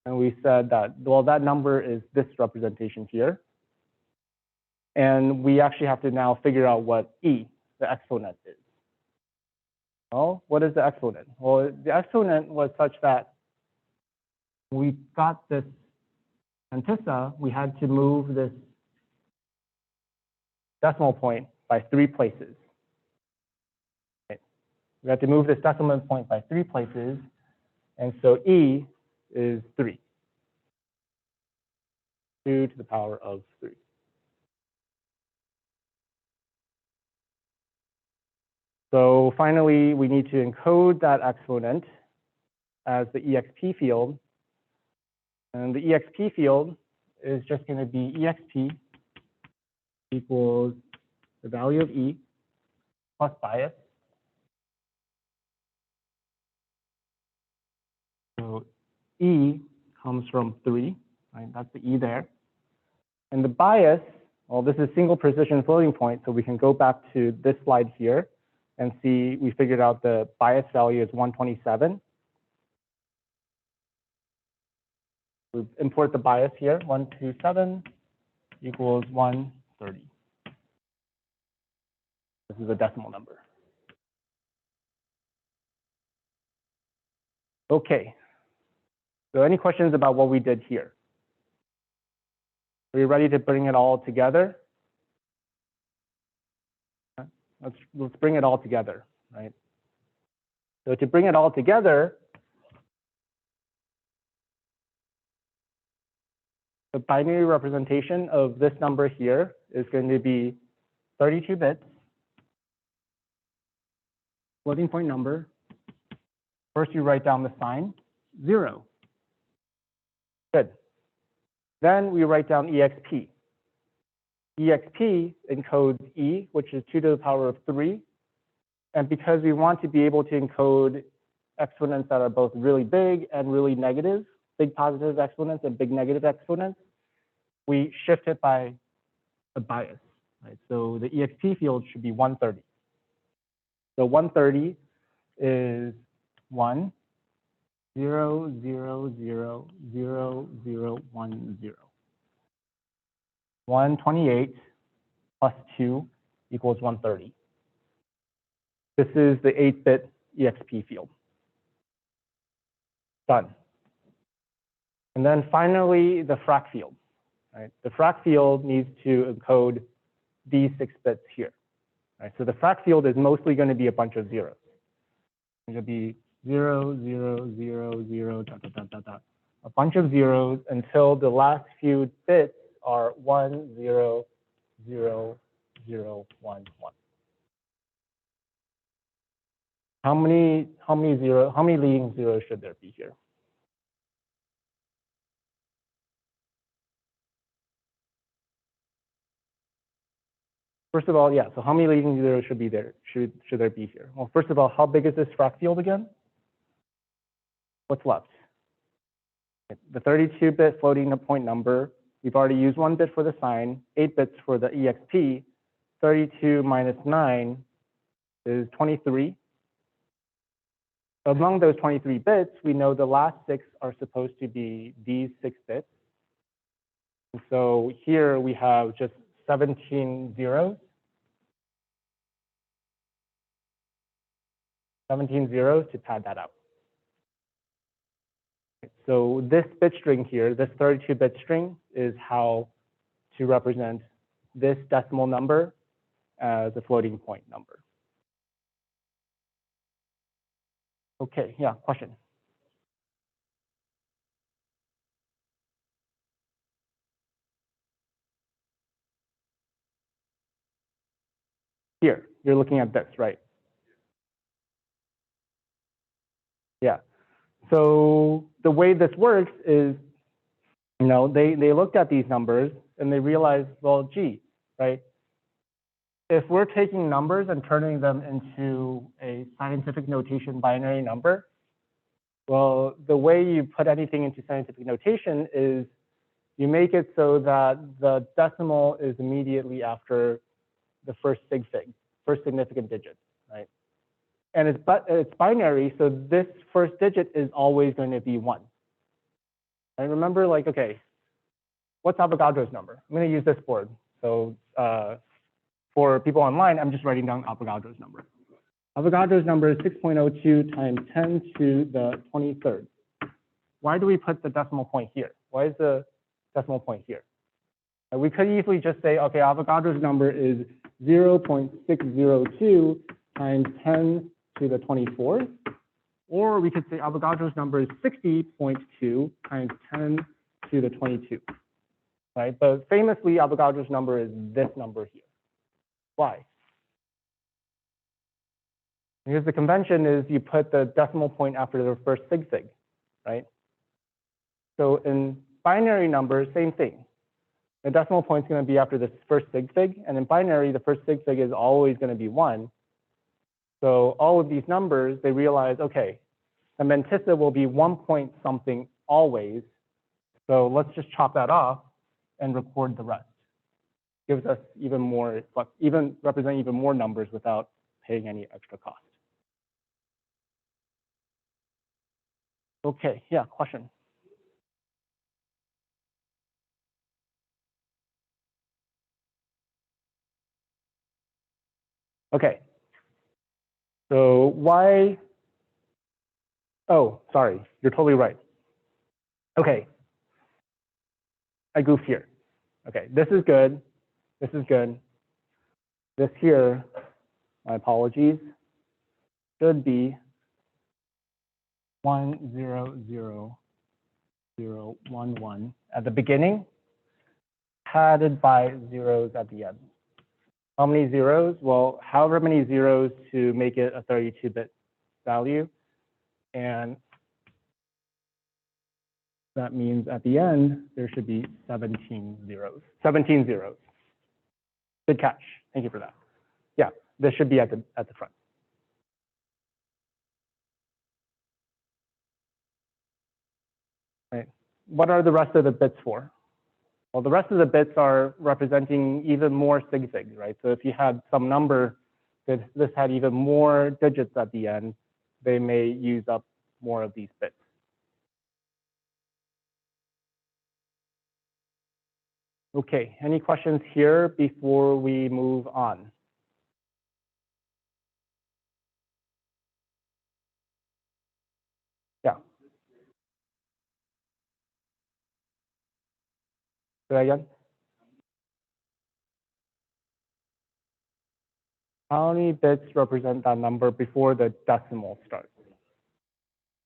and we said that, well, that number is this representation here. And we actually have to now figure out what E, the exponent, is. Well, what is the exponent? Well, the exponent was such that we got this mantissa, we had to move this decimal point by 3 places. Okay. We had to move this decimal point by 3 places, and so E is 3. 2 to the power of 3. So finally, we need to encode that exponent as the EXP field. And the EXP field is just going to be EXP equals the value of E plus bias. So E comes from 3, right? That's the E there. And the bias, well, this is single precision floating point, so we can go back to this slide here and see we figured out the bias value is 127. We import the bias here, 127 equals 130. This is a decimal number. Okay. So any questions about what we did here? Are you ready to bring it all together? let's bring it all together, right? So to bring it all together, the binary representation of this number here is going to be 32 bits, floating point number. First, you write down the sign, 0. Good. Then we write down exp. exp encodes e, which is 2 to the power of 3. And because we want to be able to encode exponents that are both really big and really negative, big positive exponents and big negative exponents, we shift it by a bias, right? So the exp field should be 130. So 130 is 1, 0, 0, 0, 0, 0, 1, 0. 128 plus 2 equals 130. This is the 8-bit exp field. Done. And then finally, the frac field. Right? The frac field needs to encode these 6 bits here. Right? So the frac field is mostly going to be a bunch of zeros. It's going to be 0, 0, 0, 0, dot, dot, dot, dot, dot. A bunch of zeros until the last few bits are 1, 0, 0, 0, 1, 1. How many leading zeros should there be here? First of all, yeah, so how many leading zeros should be there? Should there be here? Well, first of all, how big is this frac field again? What's left? The 32-bit floating point number. We've already used 1 bit for the sign, 8 bits for the exp. 32 minus 9 is 23. Among those 23 bits, we know the last 6 are supposed to be these 6 bits. And so here we have just 17 zeros. 17 zeros to pad that out. So this bit string here, this 32-bit string, is how to represent this decimal number as a floating point number. Okay, yeah, question. Here, you're looking at this, right? Yeah. So the way this works is, you know, they looked at these numbers and they realized, well, gee, right? If we're taking numbers and turning them into a scientific notation binary number, well, the way you put anything into scientific notation is you make it so that the decimal is immediately after the first first significant digit, right? And it's binary, so this first digit is always going to be 1. And remember, like, okay, what's Avogadro's number? I'm going to use this board. So for people online, I'm just writing down Avogadro's number. Avogadro's number is 6.02 times 10 to the 23rd. Why do we put the decimal point here? Why is the decimal point here? We could easily just say, okay, Avogadro's number is 0.602 times 10 to the 24th. Or we could say Avogadro's number is 60.2 times 10 to the 22. Right? But famously, Avogadro's number is this number here. Why? Because the convention is you put the decimal point after the first sig, right? So in binary numbers, same thing. The decimal point is going to be after the first sig, and in binary, the first sig is always going to be 1. So all of these numbers, they realize, okay, the mantissa will be 1 point something always. So let's just chop that off and record the rest. Gives us even more, represent even more numbers without paying any extra cost. Okay, yeah, question. Okay. So why? Oh, sorry, you're totally right. Okay. I goofed here. Okay, this is good. This is good. This here My apologies. Should be 100,011 at the beginning, padded by zeros at the end. How many zeros? Well, however many zeros to make it a 32-bit value. And that means at the end, there should be 17 zeros. 17 zeros. Good catch. Thank you for that. Yeah, this should be at the front. Right. What are the rest of the bits for? Well, the rest of the bits are representing even more sig figs, right? So if you had some number that this had even more digits at the end, they may use up more of these bits. Okay, any questions here before we move on? Yeah. Say that again. How many bits represent that number before the decimal starts?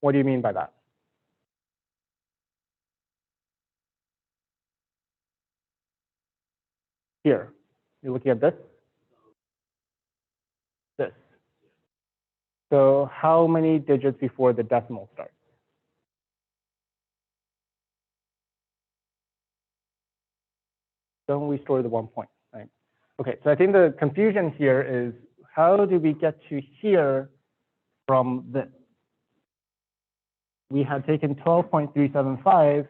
What do you mean by that? Here, you're looking at this? This. So how many digits before the decimal starts? Don't we store the 1 point, right? Okay, so I think the confusion here is how do we get to here from this? We had taken 12.375.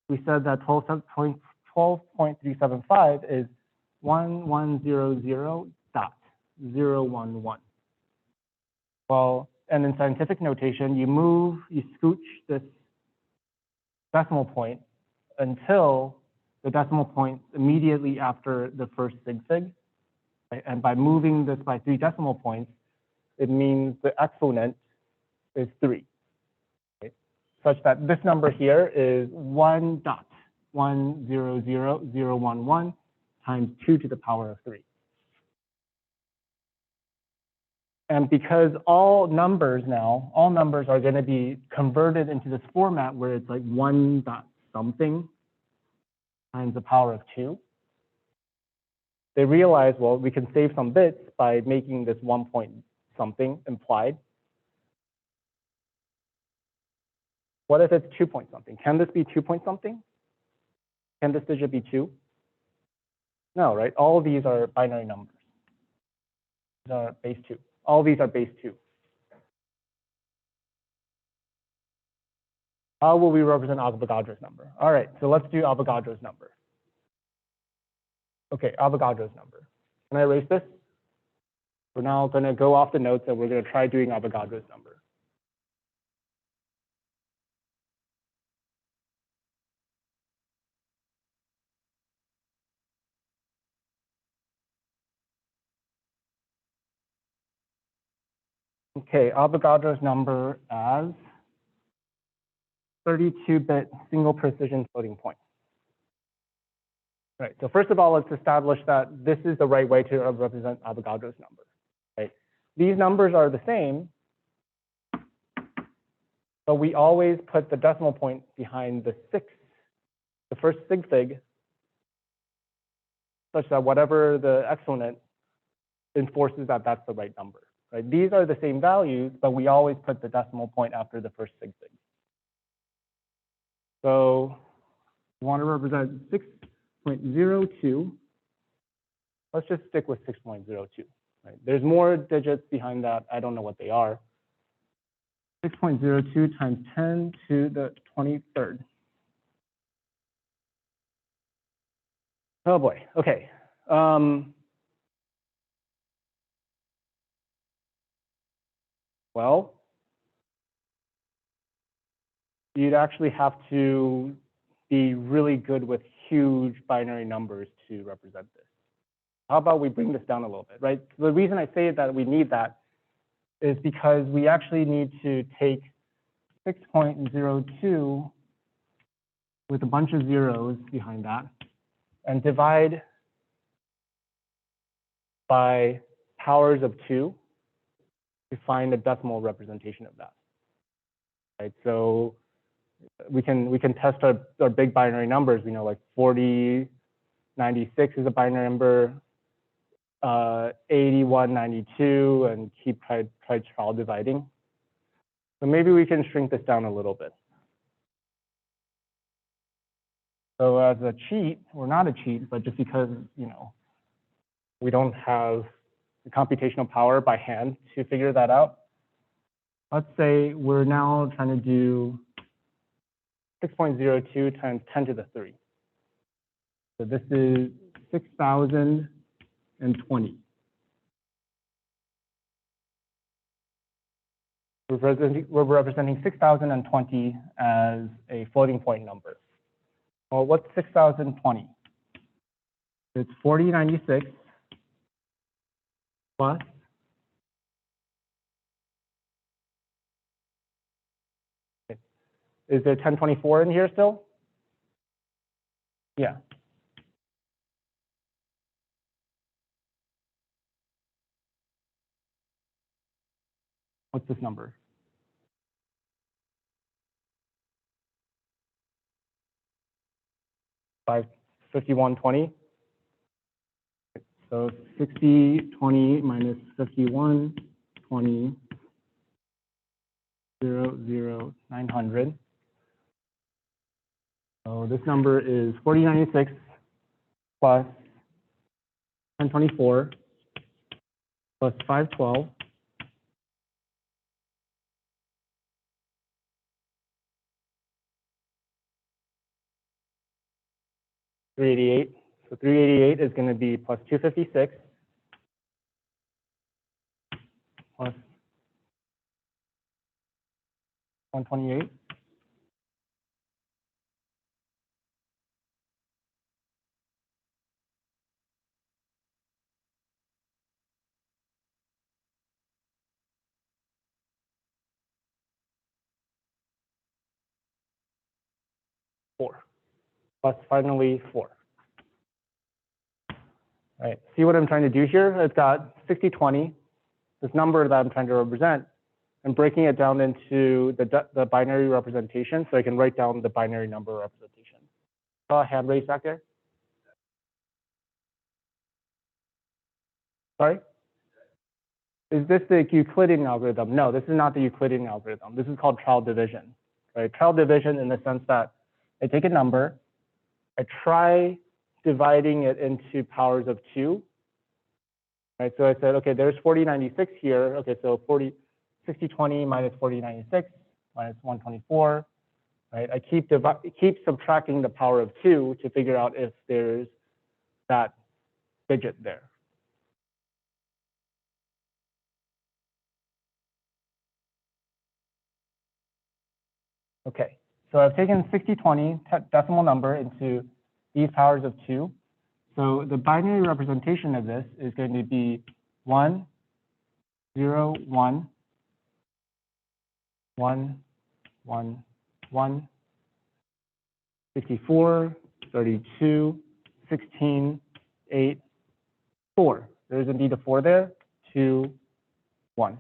We said that 12.375 is 1100.011. Well, and in scientific notation, you scooch this decimal point until the decimal point immediately after the first sig fig. Right? And by moving this by 3 decimal points, it means the exponent is 3. Right? Such that this number here is 1.100011 times 2 to the power of 3. And because all numbers are going to be converted into this format where it's like 1 dot something times the power of 2, they realize, well, we can save some bits by making this 1 point something implied. What if it's 2 point something? Can this be 2 point something? Can this digit be 2? No, right? All of these are binary numbers. These are base 2. All these are base 2. How will we represent Avogadro's number? All right, so let's do Avogadro's number. Okay, Avogadro's number. Can I erase this? We're now going to go off the notes and we're going to try doing Avogadro's number. Okay, Avogadro's number as 32-bit single precision floating point. Right, so first of all, let's establish that this is the right way to represent Avogadro's number. Right, these numbers are the same, but we always put the decimal point behind the first sig fig, such that whatever the exponent enforces that that's the right number. Right, these are the same values, but we always put the decimal point after the first sig fig. So we want to represent 6.02. Let's just stick with 6.02. Right? There's more digits behind that. I don't know what they are. 6.02 times 10 to the 23rd. Oh boy. Okay. Well, you'd actually have to be really good with huge binary numbers to represent this. How about we bring this down a little bit, right? The reason I say that we need that is because we actually need to take 6.02 with a bunch of zeros behind that and divide by powers of 2 to find a decimal representation of that. Right? So we can test our big binary numbers. We know like 40, 96 is a binary number, 81, 92, and keep try trial dividing. So maybe we can shrink this down a little bit. So as a cheat, or not a cheat, but just because, we don't have the computational power by hand to figure that out, let's say we're now trying to do 6.02 times 10 to the 3. So this is 6,020. We're representing 6,020 as a floating point number. Well, what's 6,020? It's 4096 plus is there 1024 in here still? Yeah. What's this number? $51.20. So 6020 minus 5120, 900. So this number is 4096 plus 1024 plus 512. $388. So 388 is going to be plus 256 plus 128. Four. Plus finally 4. All right, see what I'm trying to do here? I've got 6020, this number that I'm trying to represent, and breaking it down into the binary representation so I can write down the binary number representation. Hand raised back there. Sorry? Is this the Euclidean algorithm? No, this is not the Euclidean algorithm. This is called trial division. Right? Trial division in the sense that I take a number, I try dividing it into powers of 2. Right? So I said, okay, there's 4096 here. Okay, so 6020 minus 4096 minus 124. Right? I keep subtracting the power of 2 to figure out if there's that digit there. Okay, so I've taken 6020 decimal number into these powers of 2. So the binary representation of this is going to be 1, 0, 1, 1, 1, 1, 54, 32, 16, 8, 4. There's indeed a 4 there, 2, 1.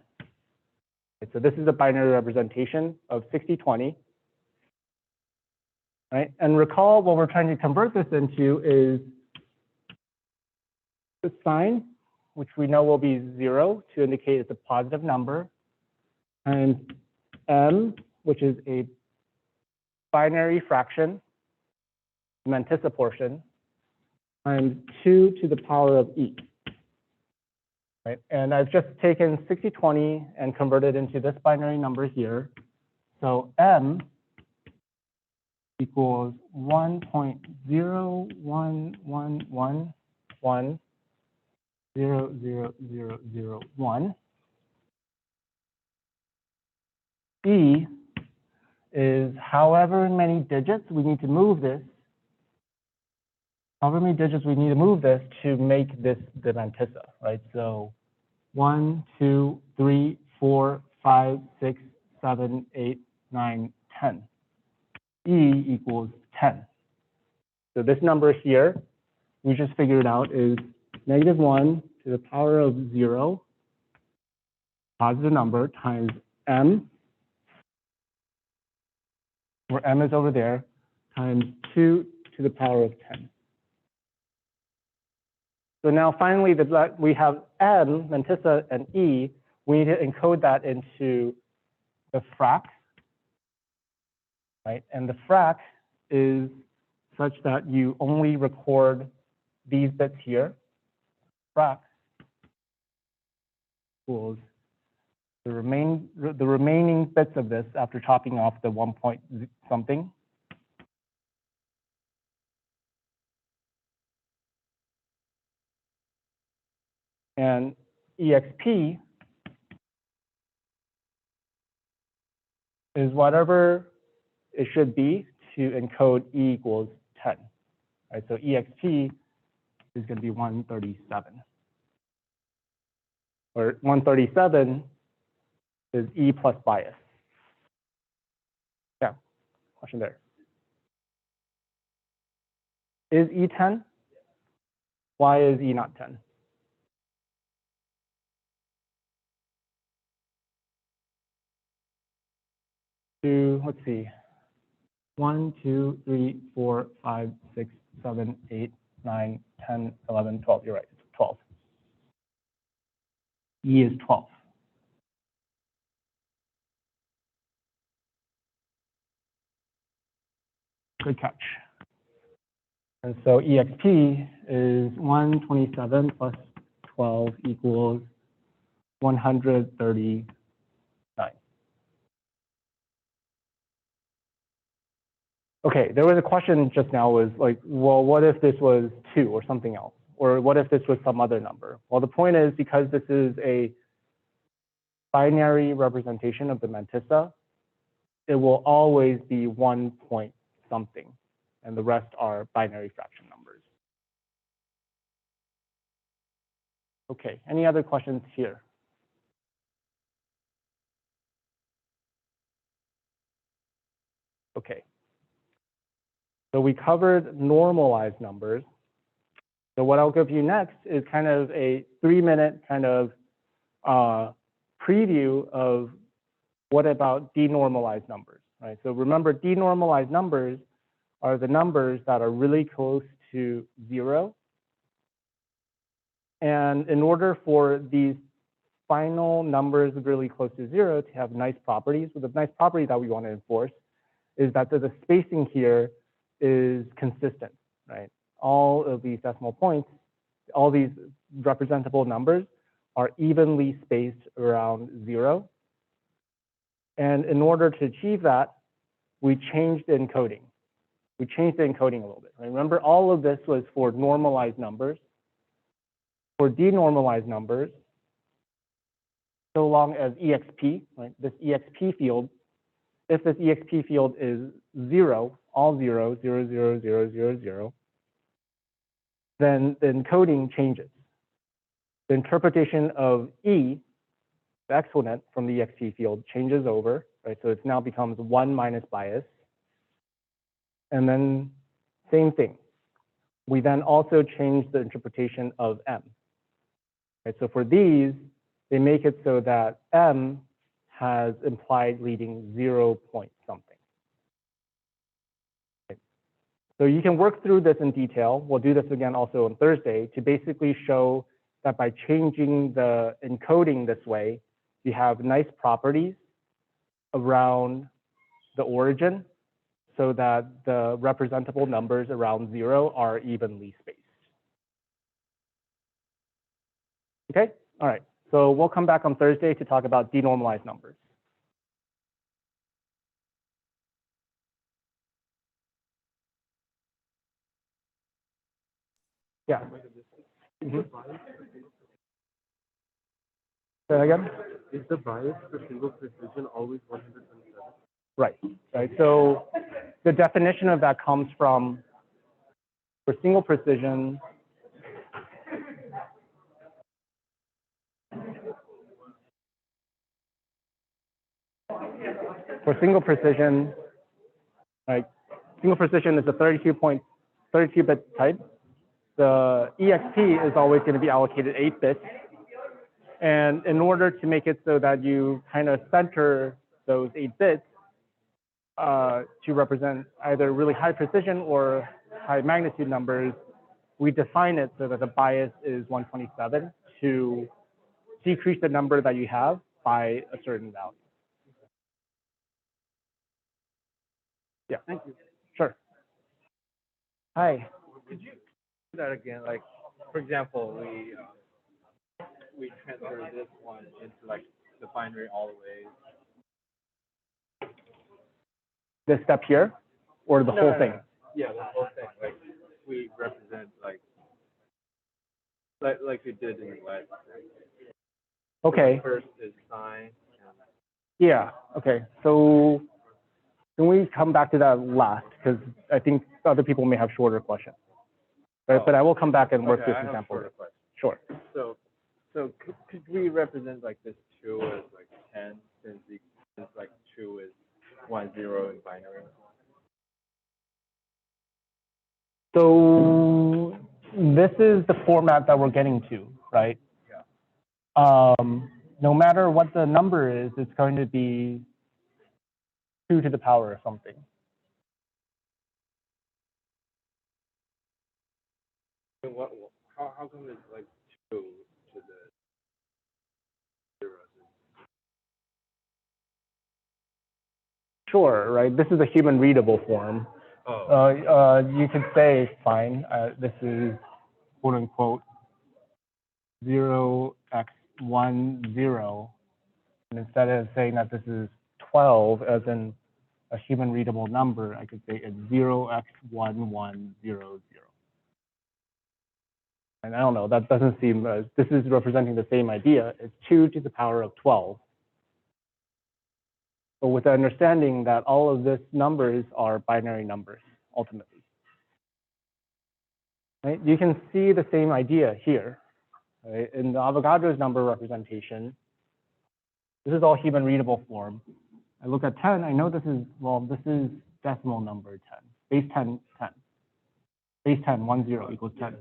Okay, so this is the binary representation of 6020. Right? And recall what we're trying to convert this into is the sign, which we know will be 0 to indicate it's a positive number, and m, which is a binary fraction, mantissa portion, and 2 to the power of e. Right? And I've just taken 6020 and converted into this binary number here. So m equals 1.01111000001. E is however many digits we need to move this, to make this the mantissa, right? So 1, 2, 3, 4, 5, 6, 7, 8, 9, 10. E equals 10. So this number here, we just figured out is -1 to to the power of 0, positive number, times m, where m is over there, times 2 to the power of 10. So now finally we have m, mantissa, and e. We need to encode that into the frac, right? And the frac is such that you only record these bits here. Frac equals the remaining bits of this after chopping off the 1 point something. And exp is whatever it should be to encode e equals 10. Right, so exp is going to be 137. Or 137 is e plus bias. Yeah, question there. Is e 10? Why is e not 10? Let's see, 1, 2, 3, 4, 5, 6, 7, 8, 9, 10, 11, 12. You're right, it's 12. E is 12. Good catch. And so exp is 127 plus 12 equals 139. Okay, there was a question just now was like, well, what if this was 2 or something else? Or what if this was some other number? Well, the point is because this is a binary representation of the mantissa, it will always be 1 point something, and the rest are binary fraction numbers. Okay, any other questions here? Okay. So we covered normalized numbers. So what I'll give you next is kind of a 3-minute kind of preview of what about denormalized numbers, right? So remember, denormalized numbers are the numbers that are really close to 0. And in order for these final numbers really close to 0 to have nice properties, so the nice property that we want to enforce is that the spacing here is consistent, right? All of these decimal points, all these representable numbers are evenly spaced around 0. And in order to achieve that, we changed the encoding. We changed the encoding a little bit. Right? Remember, all of this was for normalized numbers. For denormalized numbers, so long as exp, right, this exp field, if this exp field is 0, all 0, 0, 0, 0, 0, 0, then the encoding changes. The interpretation of e, the exponent from the exp field, changes over, right? So it now becomes 1 minus bias. And then same thing. We then also change the interpretation of m. Right? So for these, they make it so that m has implied leading 0 point something. Okay. So you can work through this in detail. We'll do this again also on Thursday to basically show that by changing the encoding this way, you have nice properties around the origin so that the representable numbers around 0 are evenly spaced. Okay, all right. So we'll come back on Thursday to talk about denormalized numbers. Yeah. Mm-hmm. Say that again?
Is the bias for single precision always 127?
Right, right. So the definition of that comes from, for single precision, right? Single precision is a 32-bit type. the EXP is always going to be allocated 8 bits. And in order to make it so that you kind of center those 8 bits to represent either really high precision or high magnitude numbers, we define it so that the bias is 127 to decrease the number that you have by a certain value. Yeah.
Thank you.
Sure. Hi.
Could you do that again? Like, for example, we transfer this one into like the binary all the way.
This step here, or the whole thing?
Yeah, the whole thing. Like we represent like you did in the last.
Okay.
First is sine.
Yeah. Okay. So can we come back to that last? Because I think other people may have shorter questions. But I will come back and work this example. Sure.
So could we represent like this 2 as like 10 since like 2 is 1, 0 in binary?
So this is the format that we're getting to, right?
Yeah.
No matter what the number is, it's going to be 2 to the power of something.
And how come it's like 2 to the 0?
Sure, right? This is a human readable form.
Oh.
You could say, fine, this is quote unquote 0x10, and instead of saying that this is 12 as in a human readable number, I could say it's 0x1100. And I don't know, that doesn't seem, this is representing the same idea. It's 2 to the power of 12. But with the understanding that all of these numbers are binary numbers, ultimately. Right? You can see the same idea here. Right? In the Avogadro's number representation, this is all human readable form. I look at 10, I know this is, well, this is decimal number 10. Base 10, 10. Base 10, 10 equals 10.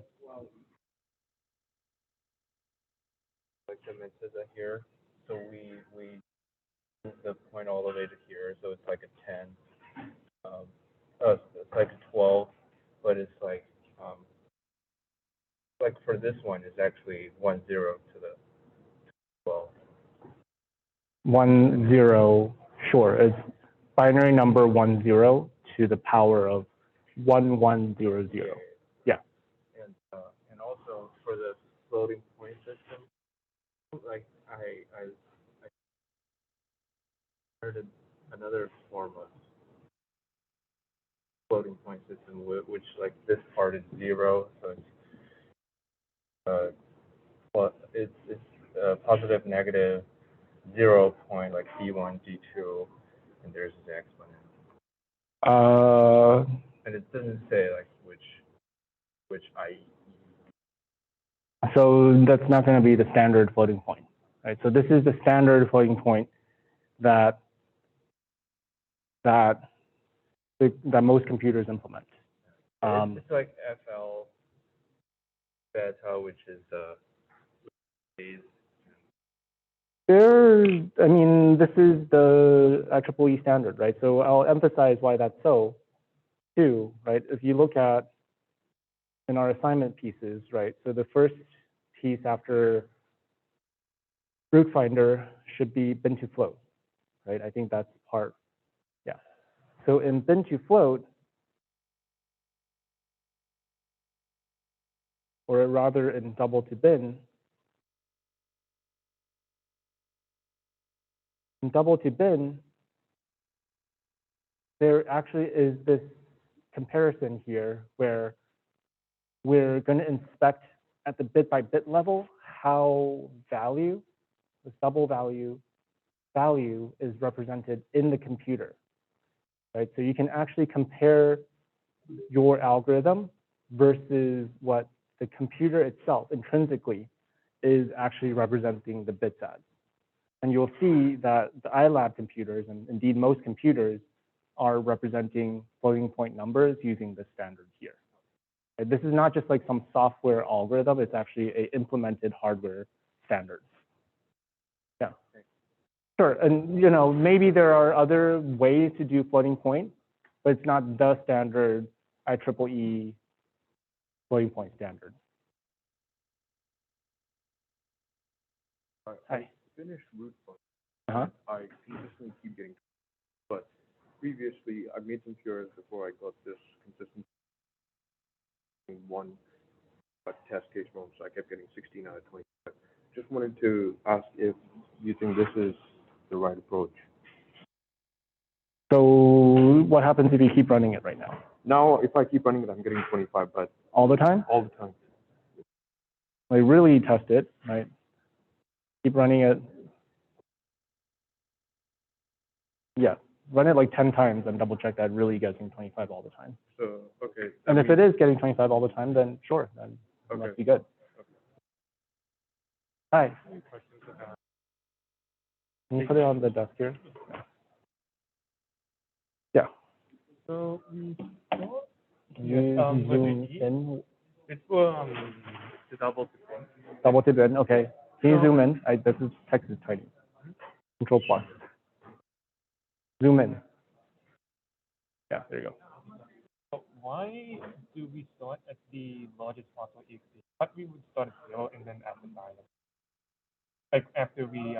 Like the method here, so we move the point all the way to here, so it's like a 10. It's like a 12, but it's like for this one, it's actually 10 to the 12.
10, sure. It's binary number 10 to the power of 1100. Yeah.
And also for the floating point system, like I heard another form of floating point system, which like this part is 0, so it's positive, negative, 0 point, like D1, D2, and there's the exponent. And it doesn't say like which IE.
So that's not going to be the standard floating point, right? So this is the standard floating point that most computers implement.
It's like FL beta, which is phase.
I mean, this is the IEEE standard, right? So I'll emphasize why that's so, too, right? If you look at in our assignment pieces, right? So the first piece after root finder should be bin to float, right? I think that's part, yeah. So in bin to float, or rather in double to bin, in double to bin, there actually is this comparison here where we're going to inspect at the bit by bit level how value, this double value is represented in the computer, right? So you can actually compare your algorithm versus what the computer itself intrinsically is actually representing the bits as. And you'll see that the iLab computers, and indeed most computers, are representing floating point numbers using the standard here. This is not just like some software algorithm, it's actually a implemented hardware standard. Yeah. Sure, and you know, maybe there are other ways to do floating point, but it's not the standard IEEE floating point standard.
I finished root function.
Uh-huh.
I consistently keep getting, but previously I made some errors before I got this consistent in one test case moment, so I kept getting 16 out of 25. Just wanted to ask if you think this is the right approach.
So what happens if you keep running it right now?
Now, if I keep running it, I'm getting 25, but
All the time?
all the time.
Like really test it, right? Keep running it. Yeah, run it like 10 times and double check that really getting 25 all the time.
So, okay.
And if it is getting 25 all the time, then sure, then it
Okay.
must be good. Hi. Can you put it on the desk here? Yeah.
So we saw
You zoom in,
it was the double thing.
double tip in. Okay. Can you zoom in? This is text is tiny. Control plus. Zoom in. Yeah, there you go.
So why do we start at the largest possible EXP? But we would start at 0 and then add the dialog. Like after we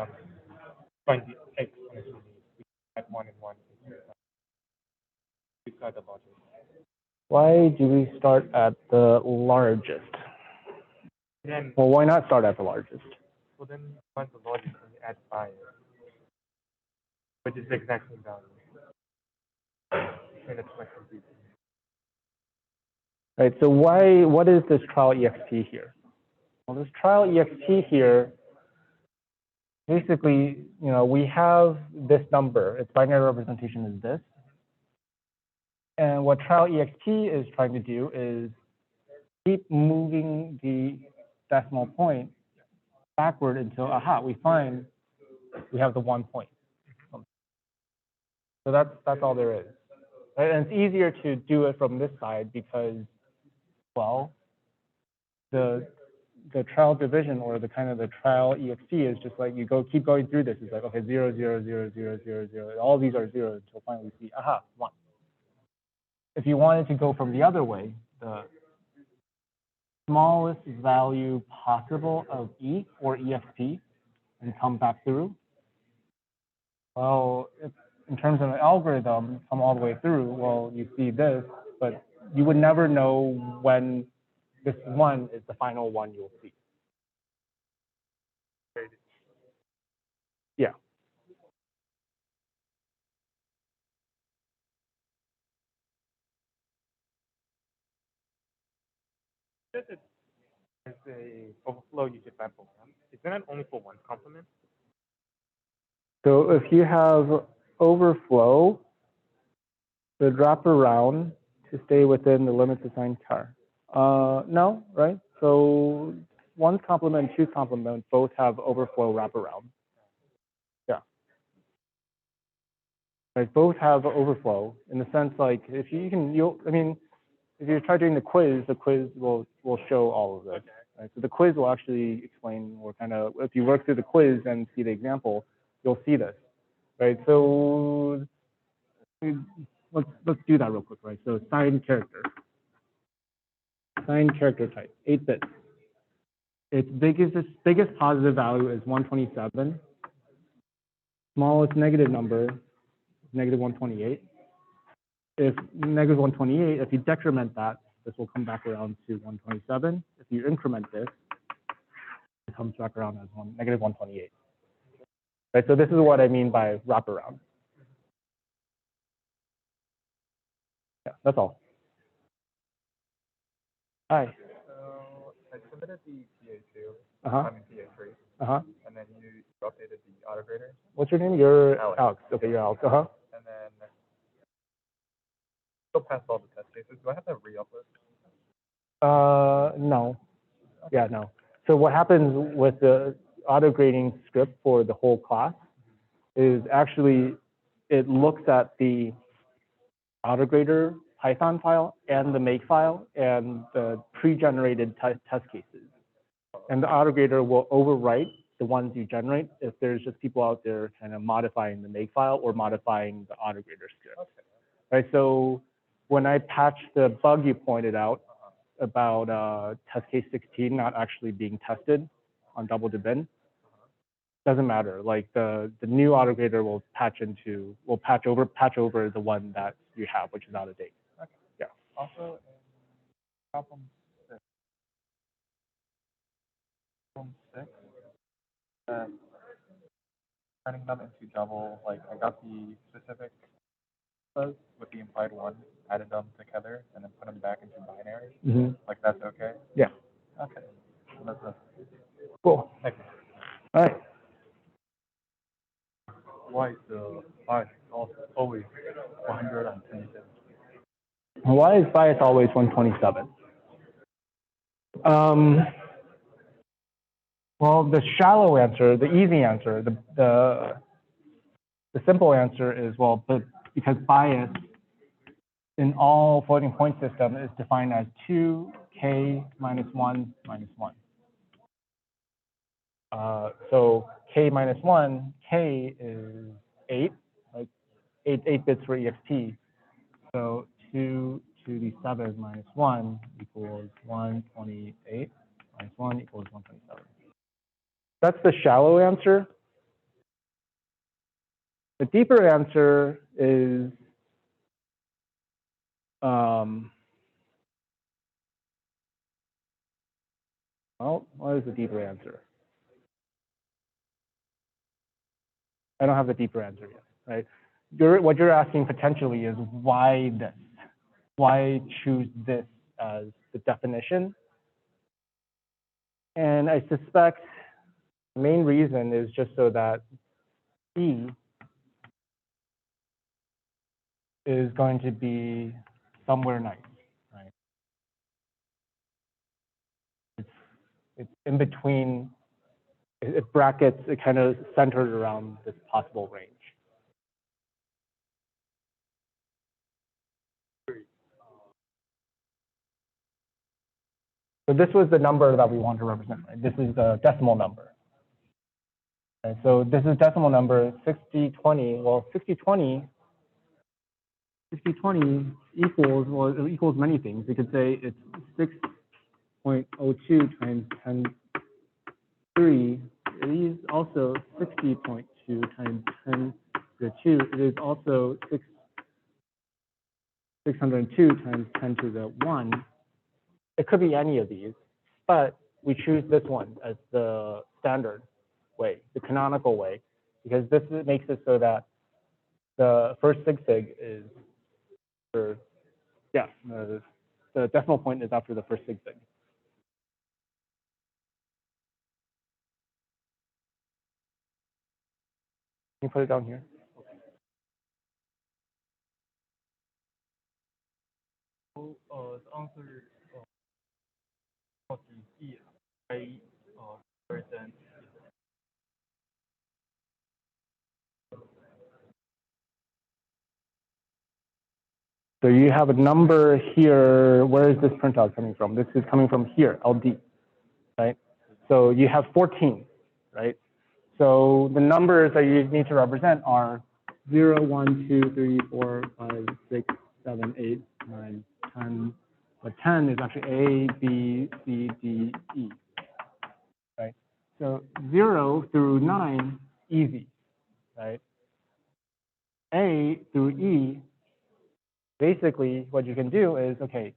find the exponential we add 1 and 1. We start the largest.
Why do we start at the largest?
Then
Well, why not start at the largest?
so then you find the largest and you add 5, which is the exact same value. And it's like complete.
Right, so what is this trial EXP here? Well, this trial EXP here, basically, you know, we have this number, its binary representation is this. And what trial EXP is trying to do is keep moving the decimal point backward until, aha, we find we have the 1 point. So that's all there is. Right? And it's easier to do it from this side because, well, the trial division or the kind of the trial EXP is just like you keep going through this. It's like, okay, 0, 0, 0, 0, 0, 0. All these are zeros until finally we see, aha, 1. If you wanted to go from the other way, the smallest value possible of E or EXP and come back through, well, in terms of an algorithm, come all the way through, well, you see this, but you would never know when this 1 is the final one you'll see. Yeah.
Just as a overflow you get that program. Isn't it only for one complement?
So if you have overflow, the drop around to stay within the limits assigned car. No, right? So 1 complement, 2 complement both have overflow wraparound. Yeah. Right, both have overflow in the sense like if I mean, if you try doing the quiz will show all of this. Right? So the quiz will actually explain or kind of, if you work through the quiz and see the example, you'll see this. Right, so let's do that real quick, right? So signed character type, 8 bits. Its biggest positive value is 127. Smallest negative number is negative 128. If negative 128, if you decrement that, this will come back around to 127. If you increment this, it comes back around as negative 128. Right, so this is what I mean by wraparound. Yeah, that's all. Hi.
So I submitted the PA2,
Uh-huh.
I mean PA3,
Uh-huh.
and then you updated the autograder,
What's your name? You're
Alex.
Alex. Okay, you're Alex. Uh-huh.
and then still passed all the test cases. Do I have to re-upload?
No. Yeah, no. So what happens with the auto grading script for the whole class is actually it looks at the auto grader Python file and the make file and the pre-generated test cases. And the autograder will overwrite the ones you generate if there's just people out there kind of modifying the make file or modifying the autograder script.
Okay.
Right, so when I patch the bug you pointed out about test case 16 not actually being tested on double to bin, doesn't matter. Like the new autograder will patch over the one that you have, which is out of date.
Okay.
Yeah.
Also, in problem 6, turning them into double, like I got the specific with the implied one, added them together, and then put them back into binary.
Mm-hmm.
Like that's okay?
Yeah.
Okay. That's
Cool.
Thank you.
All right.
Why is the bias always 127?
Why is bias always 127? Well, the shallow answer, the easy answer, the simple answer is, well, because bias in all floating point system is defined as 2k minus 1 minus 1. So k minus 1, k is 8, like 8 bits for ext. So 2 to the 7 minus 1 equals 128 minus 1 equals 127. That's the shallow answer. The deeper answer is well, what is the deeper answer? I don't have the deeper answer yet, right? What you're asking potentially is why this? Why choose this as the definition? And I suspect the main reason is just so that E is going to be somewhere nice, right? It's in between, it brackets, it kind of centered around this possible range. So this was the number that we want to represent, right? This is the decimal number. Okay, so this is decimal number 6020. Well, 6020 equals, well, it equals many things. We could say it's 6.02 times 10 to the 3. It is also 60.2 times 10 to the 2. It is also 602 times 10 to the 1. It could be any of these, but we choose this one as the standard way, the canonical way, because this makes it so that the first sig is for, yeah, the decimal point is after the first sig. Can you put it down here?
So, the answer monteC, I represent.
So you have a number here. Where is this printout coming from? This is coming from here, LD, right? So you have 14, right? So the numbers that you need to represent are 0, 1, 2, 3, 4, 5, 6, 7, 8, 9, 10. But 10 is actually A, B, C, D, E, right? So 0 through 9, easy, right? A through E, basically what you can do is, okay,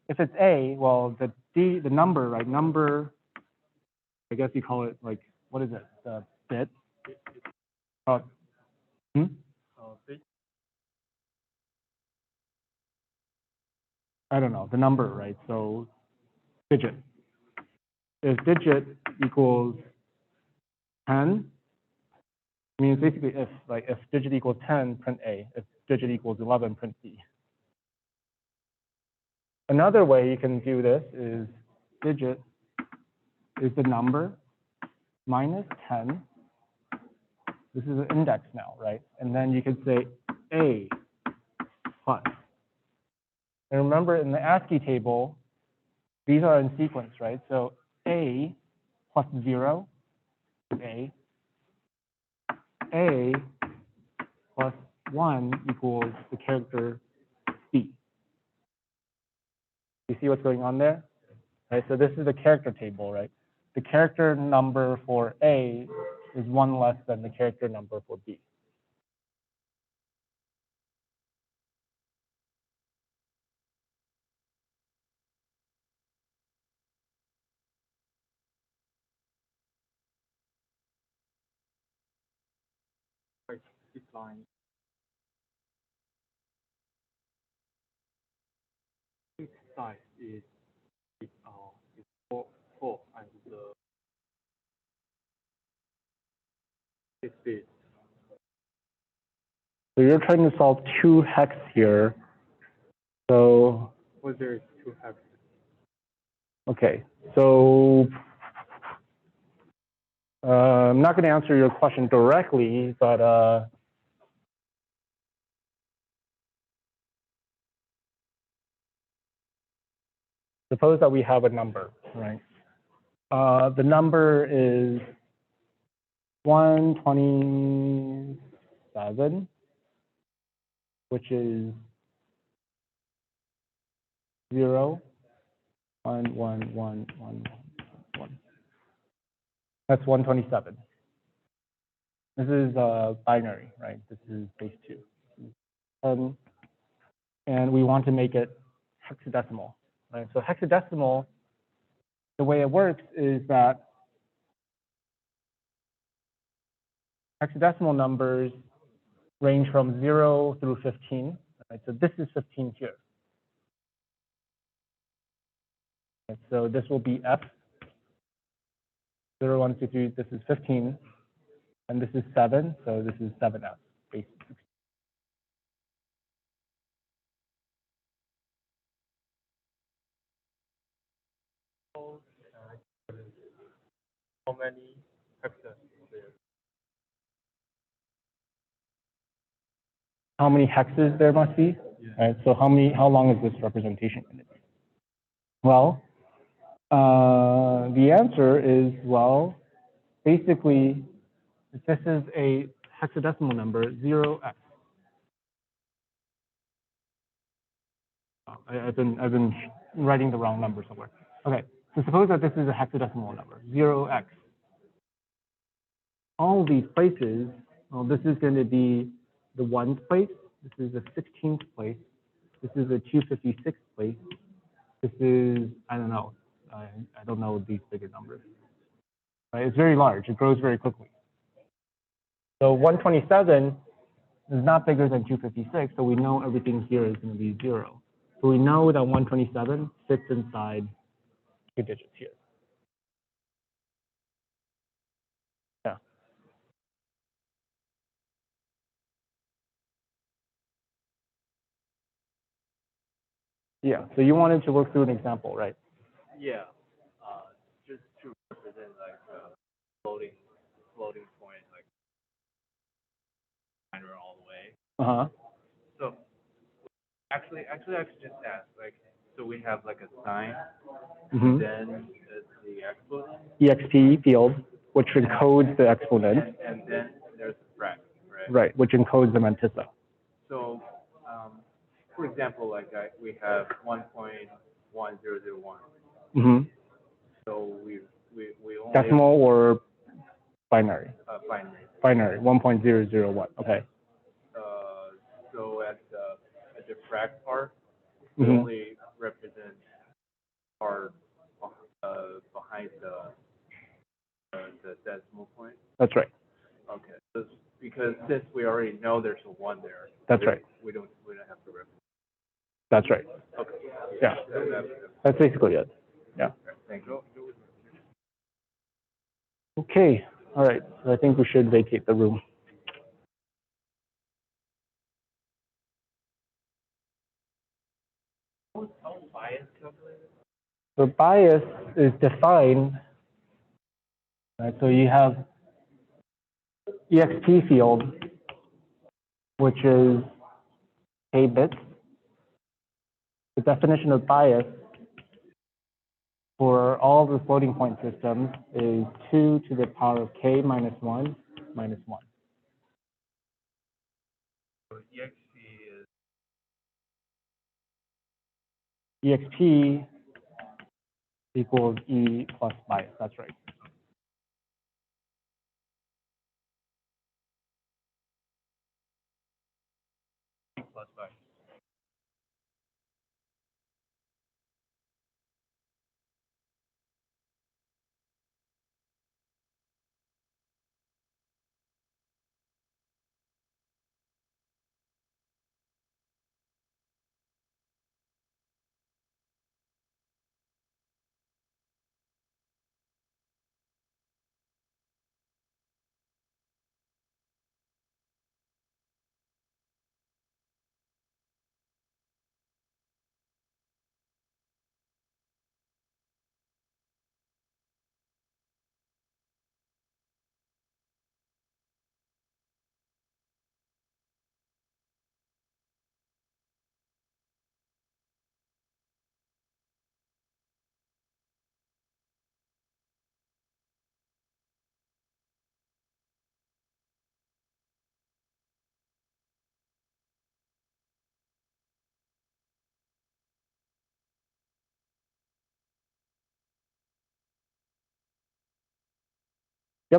if it's A, well, the number, right? Number, I guess you call it like, what is it? The bit. I don't know, the number, right? So digit. If digit equals 10, I mean, it's basically if, like, if digit equals 10, print A. If digit equals 11, print B. Another way you can do this is digit is the number minus 10. This is an index now, right? And then you could say A plus And remember, in the ASCII table, these are in sequence, right? So A plus 0, A plus 1 equals the character B. You see what's going on there? Right, so this is the character table, right? The character number for A is 1 less than the character number for B.
Decline. Each size is four and the 6 bits.
So you're trying to solve 2 hex here. So,
Well, there is 2 hexes.
okay, so I'm not going to answer your question directly, but suppose that we have a number, right? The number is 127, which is 0, 1, 1, 1, 1, 1. That's 127. This is binary, right? This is base 2. And we want to make it hexadecimal, right? So hexadecimal, the way it works is that hexadecimal numbers range from 0 through 15, right? So this is 15 here. Right? So this will be F, 0, 1, 2, 3, this is 15, and this is 7, so this is 7F, base 16.
How many hexes there?
How many hexes there must be?
Yeah.
Right, so how long is this representation going to be? Well, the answer is, well, basically, if this is a hexadecimal number, 0x. Oh, I've been writing the wrong number somewhere. Okay, so suppose that this is a hexadecimal number, 0x. All these places, well, this is going to be the 1's place, this is the 16th place, this is the 256th place, this is, I don't know, I don't know these bigger numbers. Right? It's very large, it grows very quickly. So 127 is not bigger than 256, so we know everything here is going to be 0. So we know that 127 fits inside 2 digits here. Yeah. Yeah, so you wanted to work through an example, right?
Yeah, just to represent like floating point, like minor all the way.
Uh-huh.
So actually I could just ask, like, so we have like a sign,
Mm-hmm.
then the exponent,
EXP field, which encodes the exponent,
and then there's the frac, right?
right, which encodes the mantissa.
So, for example, like we have 1.1001.
Mm-hmm.
So we only
Decimal or binary?
binary.
Binary, 1.001, okay.
So at the frac part, we
Mm-hmm.
only represent part behind the decimal point.
That's right.
Okay. So because since we already know there's a 1 there.
That's right.
We don't have to represent.
That's right.
Okay.
Yeah. That's basically it. Yeah.
Thank you.
Okay. All right. So I think we should vacate the room.
How bias calculated?
The bias is defined, right? So you have EXP field, which is k bits. The definition of bias for all the floating point systems is 2 to the power of k minus 1 minus 1.
So EXP is
EXP equals E plus bias. That's right.
plus bias.